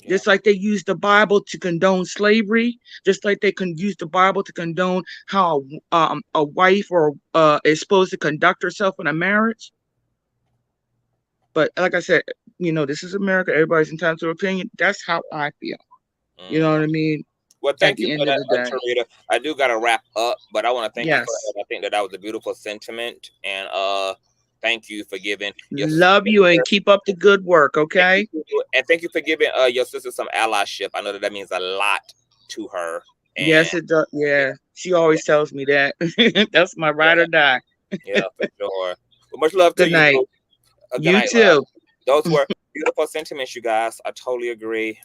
[SPEAKER 9] Yeah. Just like they use the Bible to condone slavery, just like they can use the Bible to condone how a wife or is supposed to conduct herself in a marriage. But like I said, you know, this is America. Everybody's entitled to their opinion. That's how I feel. You know what I mean?
[SPEAKER 1] Well, thank you for that, Tarita. I do got to wrap up, but I want to thank you for that. I think that was a beautiful sentiment, and thank you for giving.
[SPEAKER 9] Love you and keep up the good work, okay?
[SPEAKER 1] And thank you for giving your sister some allyship. I know that means a lot to her.
[SPEAKER 9] And yes, it does. Yeah, she always tells me that. That's my ride or die.
[SPEAKER 1] Yeah, for sure. Well, much love to
[SPEAKER 9] you. Good night.
[SPEAKER 1] Good
[SPEAKER 9] you
[SPEAKER 1] night,
[SPEAKER 9] too.
[SPEAKER 1] love. Those were beautiful sentiments, you guys. I totally agree.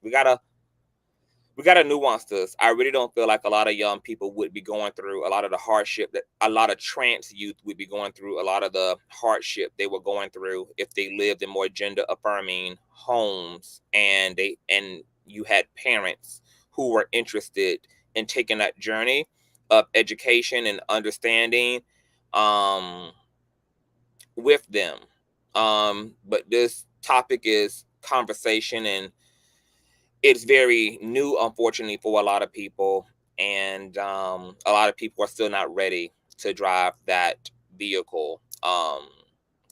[SPEAKER 1] We gotta nuance this. I really don't feel like a lot of young people would be going through a lot of the hardship that a lot of trans youth would be going through, a lot of the hardship they were going through if they lived in more gender affirming homes and you had parents who were interested in taking that journey of education and understanding with them. But this topic is conversation, and it's very new, unfortunately, for a lot of people. And a lot of people are still not ready to drive that vehicle.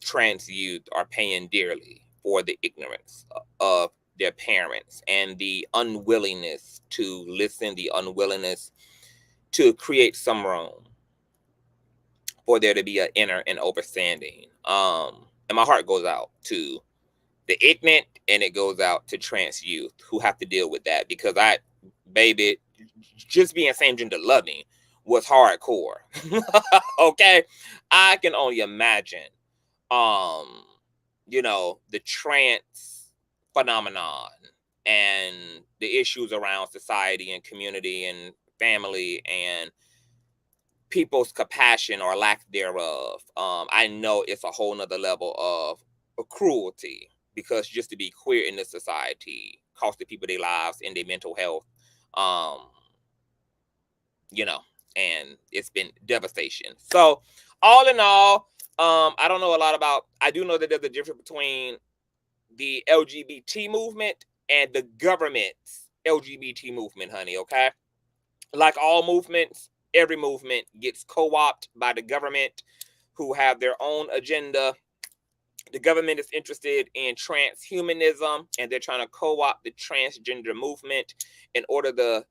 [SPEAKER 1] Trans youth are paying dearly for the ignorance of their parents and the unwillingness to listen, the unwillingness to create some room for there to be an inner and understanding. And my heart goes out to the ignorant, and it goes out to trans youth who have to deal with that, because just being same gender loving was hardcore. Okay, I can only imagine, you know, the trans phenomenon and the issues around society and community and family and people's compassion or lack thereof. I know it's a whole nother level of cruelty, because just to be queer in this society costed people their lives and their mental health, you know, and it's been devastation. So all in all, I don't know a lot about, I do know that there's a difference between the LGBT movement and the government's LGBT movement, honey, okay? Like all movements, every movement gets co-opted by the government, who have their own agenda. The government is interested in transhumanism, and they're trying to co-opt the transgender movement in order to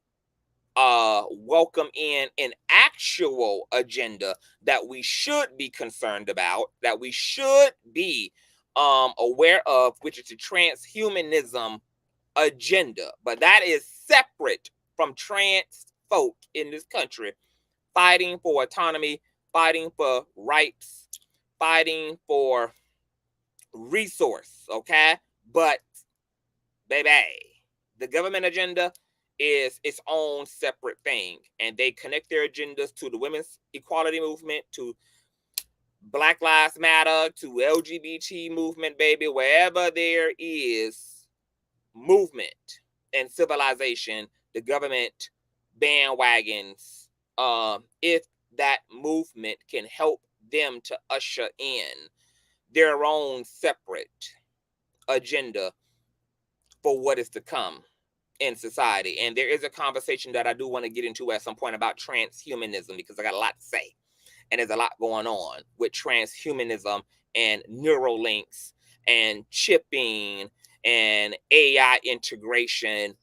[SPEAKER 1] welcome in an actual agenda that we should be concerned about, that we should be aware of, which is the transhumanism agenda. But that is separate from trans folk in this country fighting for autonomy, fighting for rights, fighting for resource, okay? But baby, the government agenda is its own separate thing, and they connect their agendas to the women's equality movement, to Black Lives Matter, to LGBT movement, baby. Wherever there is movement and civilization, the government bandwagons, if that movement can help them to usher in their own separate agenda for what is to come in society. And there is a conversation that I do want to get into at some point about transhumanism, because I got a lot to say, and there's a lot going on with transhumanism and Neuralinks and chipping and AI integration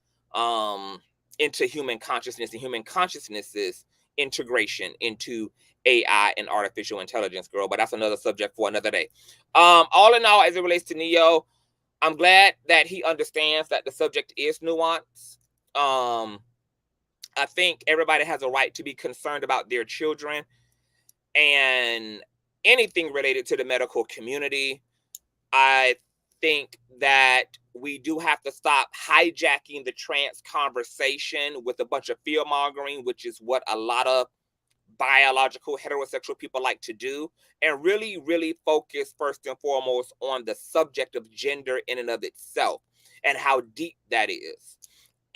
[SPEAKER 1] into human consciousness, and human consciousness's integration into AI and artificial intelligence, girl. But that's another subject for another day. All in all, as it relates to Neo, I'm glad that he understands that the subject is nuanced. I think everybody has a right to be concerned about their children and anything related to the medical community. I think that we do have to stop hijacking the trans conversation with a bunch of fear mongering, which is what a lot of biological heterosexual people like to do, and really, really focus first and foremost on the subject of gender in and of itself and how deep that is.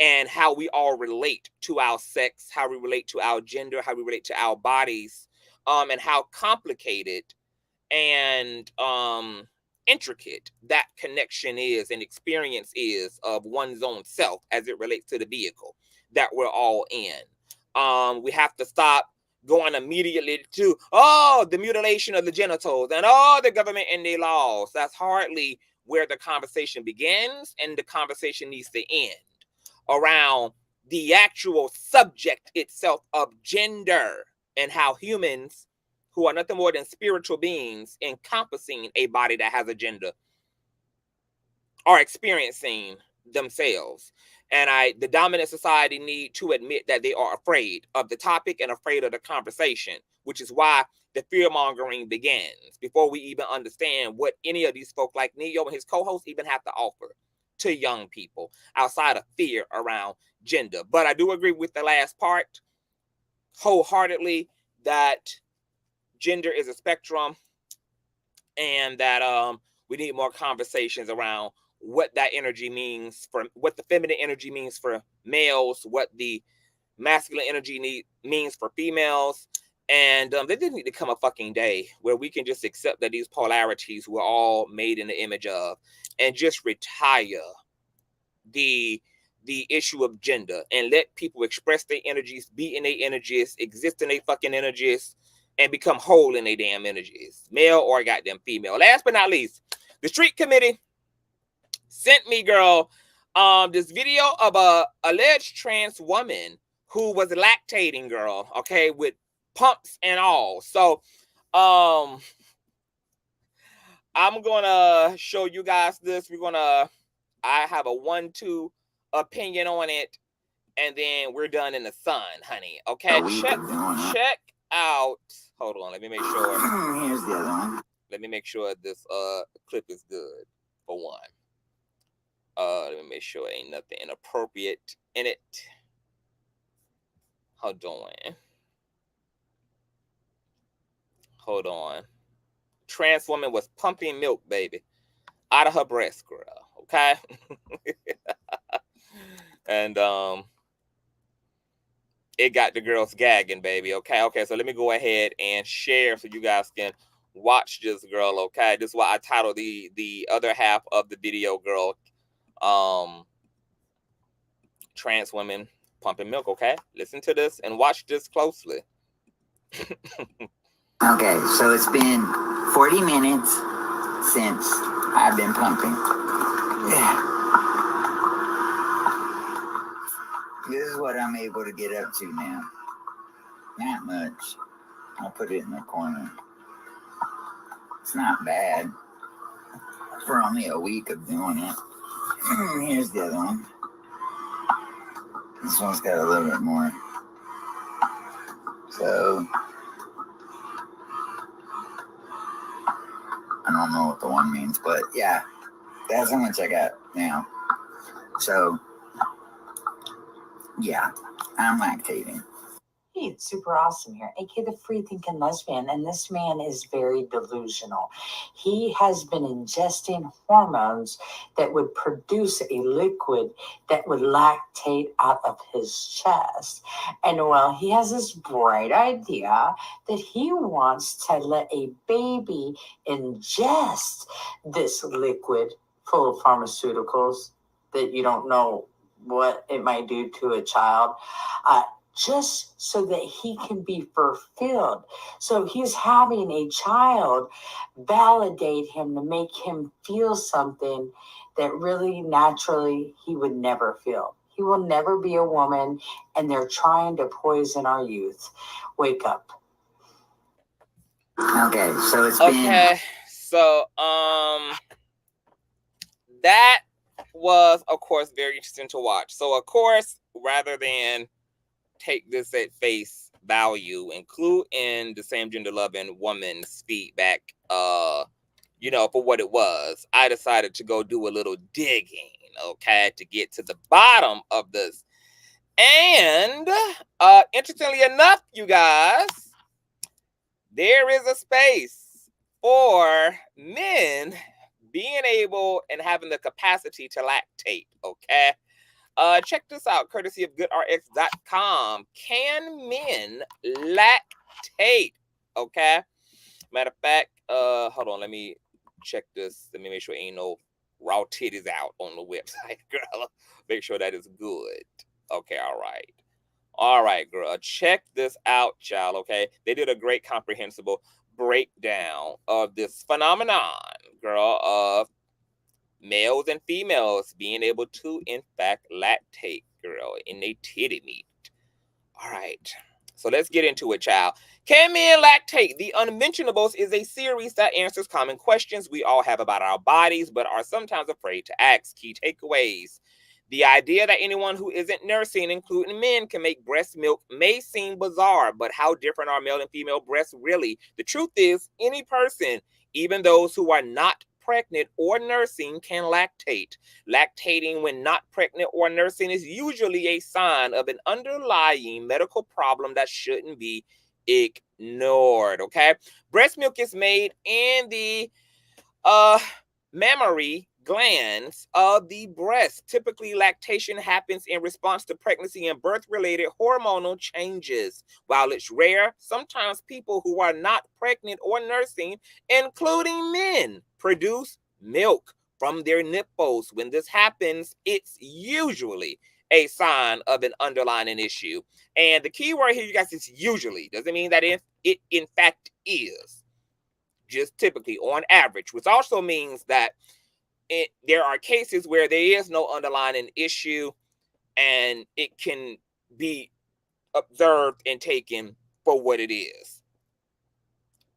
[SPEAKER 1] and how we all relate to our sex, how we relate to our gender, how we relate to our bodies, and how complicated and intricate that connection is and experience is of one's own self as it relates to the vehicle that we're all in. We have to stop going immediately to, oh, the mutilation of the genitals and oh, the government and their laws. That's hardly where the conversation begins, and the conversation needs to end around the actual subject itself of gender and how humans, who are nothing more than spiritual beings encompassing a body that has a gender, are experiencing themselves. And the dominant society need to admit that they are afraid of the topic and afraid of the conversation, which is why the fear-mongering begins before we even understand what any of these folk like Neo and his co-hosts even have to offer to young people outside of fear around gender. But I do agree with the last part wholeheartedly that gender is a spectrum, and that we need more conversations around what that energy means for, what the feminine energy means for males, what the masculine energy means for females. And there didn't need to come a fucking day where we can just accept that these polarities were all made in the image of, and just retire the issue of gender and let people express their energies, be in their energies, exist in their fucking energies, and become whole in their damn energies, male or goddamn female. Last but not least, the street committee sent me, girl, this video of a alleged trans woman who was lactating, girl, okay, with pumps and all. So I'm gonna show you guys this. I have a 1-2 opinion on it, and then we're done in the sun, honey. Okay, check out. Hold on, let me make sure.
[SPEAKER 6] Here's the other one.
[SPEAKER 1] Let me make sure this clip is good for one. Let me make sure ain't nothing inappropriate in it. Hold on. Trans woman was pumping milk, baby, out of her breast, girl. Okay. And it got the girls gagging, baby. Okay. So let me go ahead and share so you guys can watch this, girl. Okay. This is why I titled the other half of the video, girl. Trans women pumping milk. Okay. Listen to this and watch this closely.
[SPEAKER 6] Okay, so it's been 40 minutes since I've been pumping. Yeah. This is what I'm able to get up to now. Not much. I'll put it in the corner. It's not bad for only a week of doing it. Here's the other one. This one's got a little bit more. So I don't know what the one means, but yeah, that's how much I got now. So yeah, I'm lactating.
[SPEAKER 10] Hey, it's super awesome here. AK the free thinking lesbian, and this man is very delusional. He has been ingesting hormones that would produce a liquid that would lactate out of his chest. And well, he has this bright idea that he wants to let a baby ingest this liquid full of pharmaceuticals that you don't know what it might do to a child. Just so that he can be fulfilled. So he's having a child validate him to make him feel something that really naturally he would never feel. He will never be a woman, and they're trying to poison our youth. Wake up.
[SPEAKER 6] Okay, so it's
[SPEAKER 1] been... So that was, of course, very interesting to watch. So, of course, rather than take this at face value, include in the same gender loving woman's feedback, for what it was, I decided to go do a little digging, okay, to get to the bottom of this. And interestingly enough, you guys, there is a space for men being able and having the capacity to lactate, okay? Check this out, courtesy of GoodRx.com. Can men lactate? Okay. Matter of fact, hold on, let me check this. Let me make sure ain't no raw titties out on the website, girl. Make sure that is good. Okay, all right, girl. Check this out, child. Okay, they did a great comprehensible breakdown of this phenomenon, girl, of males and females being able to, in fact, lactate, girl, in their titty meat. All right. So let's get into it, child. Can men lactate? The Unmentionables is a series that answers common questions we all have about our bodies, but are sometimes afraid to ask. Key takeaways. The idea that anyone who isn't nursing, including men, can make breast milk may seem bizarre, but how different are male and female breasts really? The truth is, any person, even those who are not pregnant or nursing, can lactate. Lactating when not pregnant or nursing is usually a sign of an underlying medical problem that shouldn't be ignored, okay? Breast milk is made in the mammary glands of the breast. Typically, lactation happens in response to pregnancy and birth-related hormonal changes. While it's rare, sometimes people who are not pregnant or nursing, including men, produce milk from their nipples. When this happens, it's usually a sign of an underlying issue. And the key word here, you guys, is usually. Doesn't mean that it in fact is. Just typically, on average, which also means that there are cases where there is no underlying issue and it can be observed and taken for what it is.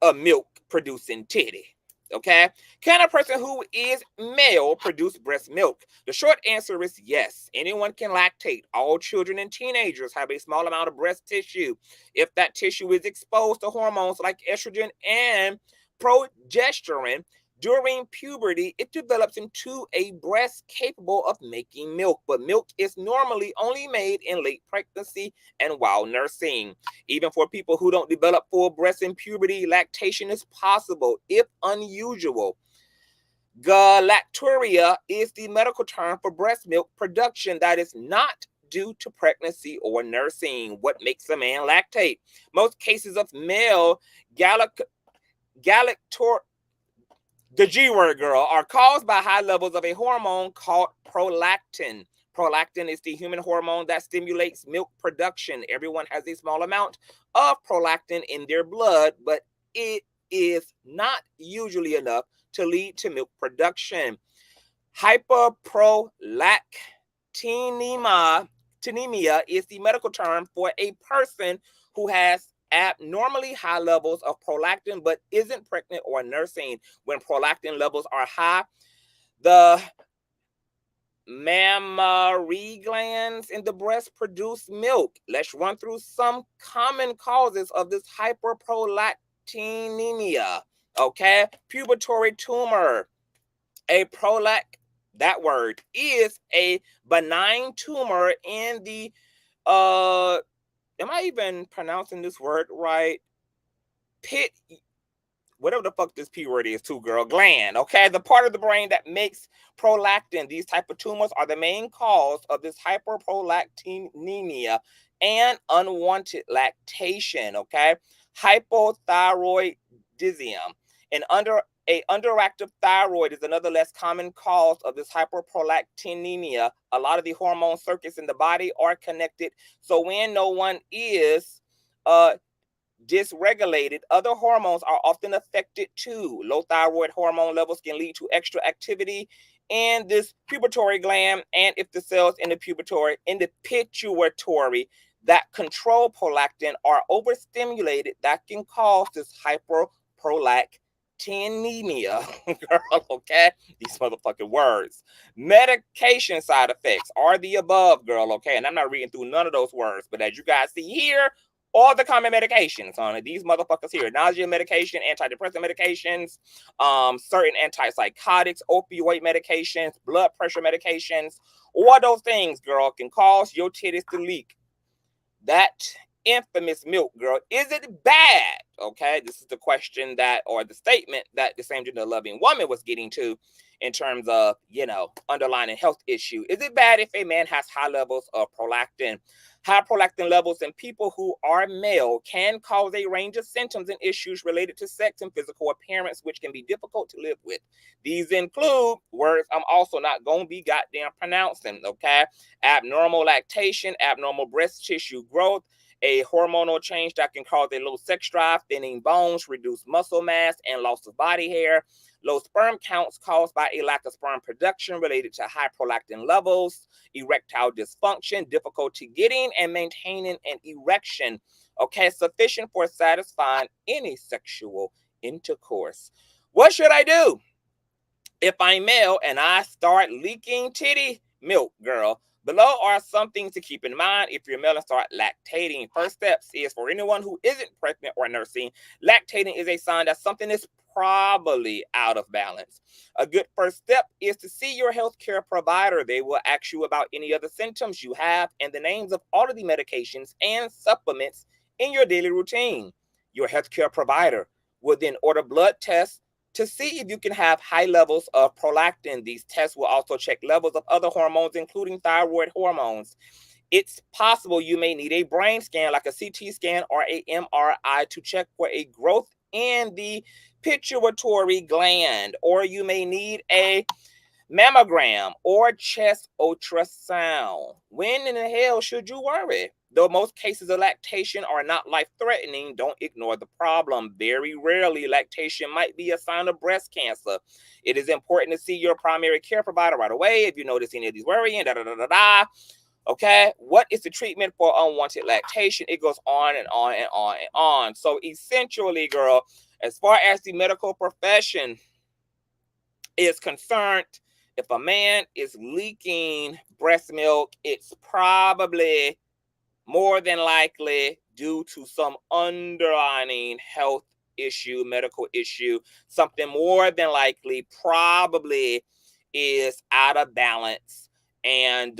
[SPEAKER 1] A milk producing titty. Okay? Can a person who is male produce breast milk? The short answer is yes. Anyone can lactate. All children and teenagers have a small amount of breast tissue. If that tissue is exposed to hormones like estrogen and progesterone, during puberty, it develops into a breast capable of making milk, but milk is normally only made in late pregnancy and while nursing. Even for people who don't develop full breasts in puberty, lactation is possible, if unusual. Galacturia is the medical term for breast milk production that is not due to pregnancy or nursing. What makes a man lactate? Most cases of male the G word, girl, are caused by high levels of a hormone called prolactin. Prolactin is the human hormone that stimulates milk production. Everyone has a small amount of prolactin in their blood, but it is not usually enough to lead to milk production. Hyperprolactinemia is the medical term for a person who has abnormally high levels of prolactin but isn't pregnant or nursing. When prolactin levels are high, the mammary glands in the breast produce milk. Let's run through some common causes of this hyperprolactinemia. Okay, pubatory tumor. That word is a benign tumor in the am I even pronouncing this word right? Whatever the fuck this P word is too, girl. Gland, okay? The part of the brain that makes prolactin. These type of tumors are the main cause of this hyperprolactinemia and unwanted lactation, okay? Hypothyroidism. A underactive thyroid is another less common cause of this hyperprolactinemia. A lot of the hormone circuits in the body are connected. So when no one is dysregulated, other hormones are often affected too. Low thyroid hormone levels can lead to extra activity in this pituitary gland, and if the cells in the pituitary that control prolactin are overstimulated, that can cause this hyperprolactinemia. Girl, okay? These motherfucking words. Medication side effects are the above, girl, okay? And I'm not reading through none of those words, but as you guys see here, all the common medications on it. These motherfuckers here. Nausea medication, antidepressant medications, certain antipsychotics, opioid medications, blood pressure medications. All those things, girl, can cause your titties to leak. That infamous milk, girl, is it bad? Okay, this is the question that, or the statement that the same gender loving woman was getting to in terms of, you know, underlying health issue. Is it bad if a man has high levels of prolactin? High prolactin levels in people who are male can cause a range of symptoms and issues related to sex and physical appearance, which can be difficult to live with. These include words I'm also not going to be goddamn pronouncing, okay? Abnormal lactation, abnormal breast tissue growth, a hormonal change that can cause a low sex drive, thinning bones, reduced muscle mass, and loss of body hair. Low sperm counts caused by a lack of sperm production related to high prolactin levels, erectile dysfunction, difficulty getting and maintaining an erection, okay, sufficient for satisfying any sexual intercourse. What should I do if I'm male and I start leaking titty milk, girl? Below are some things to keep in mind if you're male and start lactating. First steps is for anyone who isn't pregnant or nursing, lactating is a sign that something is probably out of balance. A good first step is to see your healthcare provider. They will ask you about any other symptoms you have and the names of all of the medications and supplements in your daily routine. Your healthcare provider will then order blood tests to see if you can have high levels of prolactin. These tests will also check levels of other hormones, including thyroid hormones. It's possible you may need a brain scan, like a CT scan or a MRI, to check for a growth in the pituitary gland, or you may need a mammogram or chest ultrasound. When in the hell should you worry? Though most cases of lactation are not life-threatening, don't ignore the problem. Very rarely, lactation might be a sign of breast cancer. It is important to see your primary care provider right away if you notice any of these worrying. Okay, what is the treatment for unwanted lactation? It goes on and on and on and on. So essentially, girl, as far as the medical profession is concerned, if a man is leaking breast milk, it's probably more than likely due to some underlying health issue, medical issue. Something more than likely probably is out of balance, and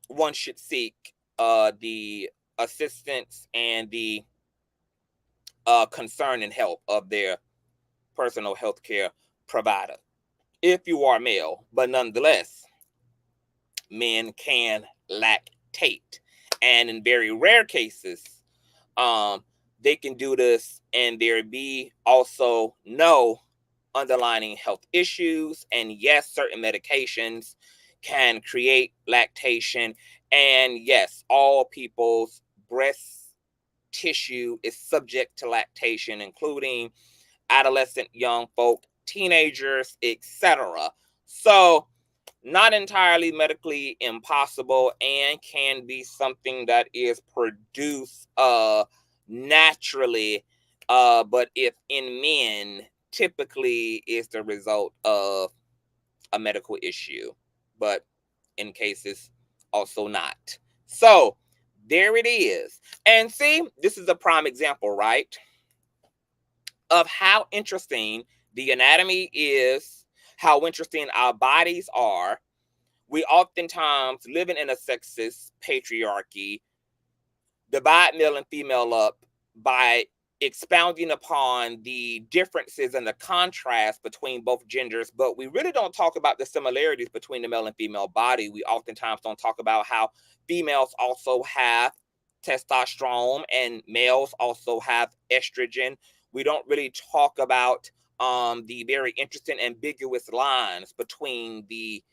[SPEAKER 1] one should seek the assistance and the concern and help of their personal health care provider if you are male. But nonetheless, men can lactate. And in very rare cases, they can do this and there be also no underlying health issues. And yes, certain medications can create lactation. And yes, all people's breast tissue is subject to lactation, including adolescent, young folk, teenagers, etc. So not entirely medically impossible and can be something that is produced naturally, but if in men, typically is the result of a medical issue, but in cases also not. So there it is. And see, this is a prime example, right, of how interesting the anatomy is, how interesting our bodies are. We oftentimes, living in a sexist patriarchy, divide male and female up by expounding upon the differences and the contrast between both genders, but we really don't talk about the similarities between the male and female body. We oftentimes don't talk about how females also have testosterone and males also have estrogen. We don't really talk about the very interesting ambiguous lines between the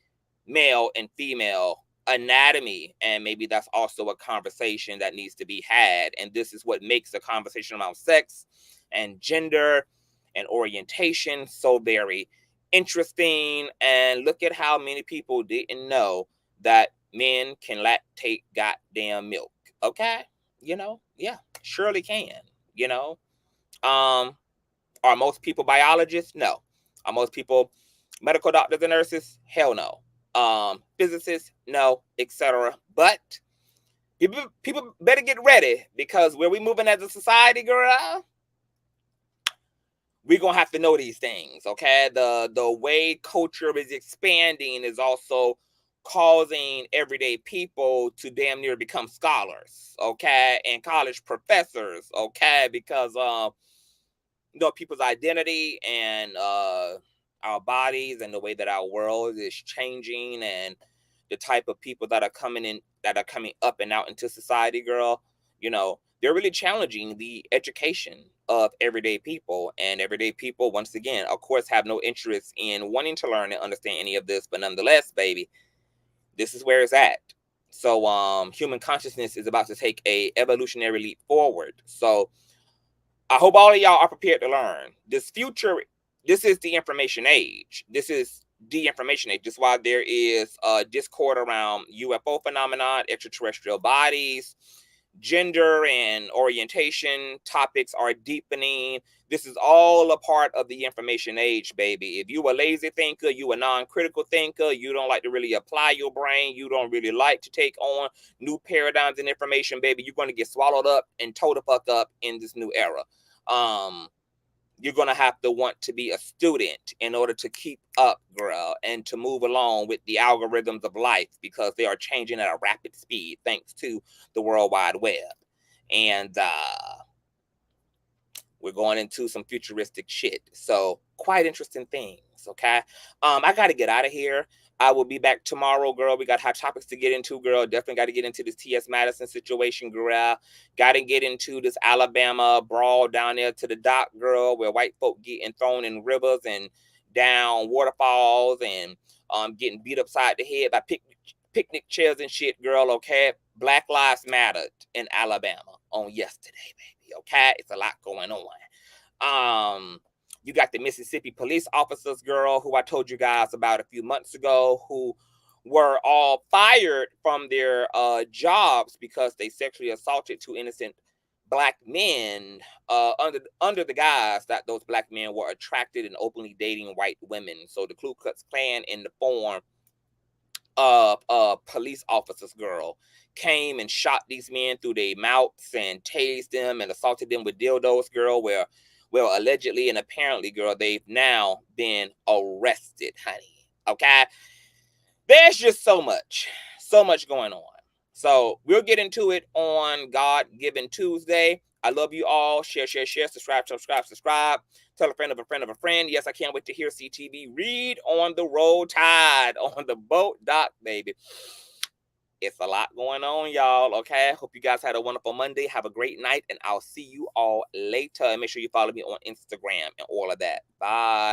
[SPEAKER 1] male and female anatomy, and maybe that's also a conversation that needs to be had. And this is what makes the conversation around sex and gender and orientation so very interesting. And look at how many people didn't know that men can lactate goddamn milk. Okay, you know, yeah, surely can. You know, are most people biologists? No. Are most people medical doctors and nurses? Hell no. Physicists? No, etc. But people better get ready, because where we moving as a society, girl, we're gonna have to know these things. Okay, the way culture is expanding is also causing everyday people to damn near become scholars, okay, and college professors, okay, because people's identity and our bodies and the way that our world is changing and the type of people that are coming up and out into society, girl, they're really challenging the education of everyday people. And everyday people, once again, of course, have no interest in wanting to learn and understand any of this, but nonetheless, baby, this is where it's at. So human consciousness is about to take a evolutionary leap forward. So I hope all of y'all are prepared to learn. This is the information age. This is the information age. This is why there is discord around UFO phenomenon, extraterrestrial bodies, gender and orientation topics are deepening. This is all a part of the information age, baby. If you a lazy thinker, you a non-critical thinker, you don't like to really apply your brain, you don't really like to take on new paradigms and information, baby, you're going to get swallowed up and towed the fuck up in this new era. You're going to have to want to be a student in order to keep up, girl, and to move along with the algorithms of life, because they are changing at a rapid speed thanks to the World Wide Web. And we're going into some futuristic shit. So quite interesting things, okay? I got to get out of here. I will be back tomorrow, girl. We got hot topics to get into, girl. Definitely got to get into this T.S. Madison situation, girl. Got to get into this Alabama brawl down there to the dock, girl, where white folk getting thrown in rivers and down waterfalls and getting beat upside the head by picnic chairs and shit, girl, okay? Black Lives Mattered in Alabama on yesterday, baby, okay? It's a lot going on. You got the Mississippi police officers, girl, who I told you guys about a few months ago, who were all fired from their jobs because they sexually assaulted two innocent black men under the guise that those black men were attracted and openly dating white women. So the Ku Klux Klan, in the form of police officers, girl, came and shot these men through their mouths and tased them and assaulted them with dildos, girl, well, allegedly and apparently, girl, they've now been arrested, honey. Okay? There's just so much going on. So we'll get into it on God-Given Tuesday. I love you all. Share, subscribe. Tell a friend of a friend of a friend. Yes, I can't wait to hear CTV read on the road tide, on the boat dock, baby. It's a lot going on, y'all, okay? Hope you guys had a wonderful Monday. Have a great night, and I'll see you all later. And make sure you follow me on Instagram and all of that. Bye.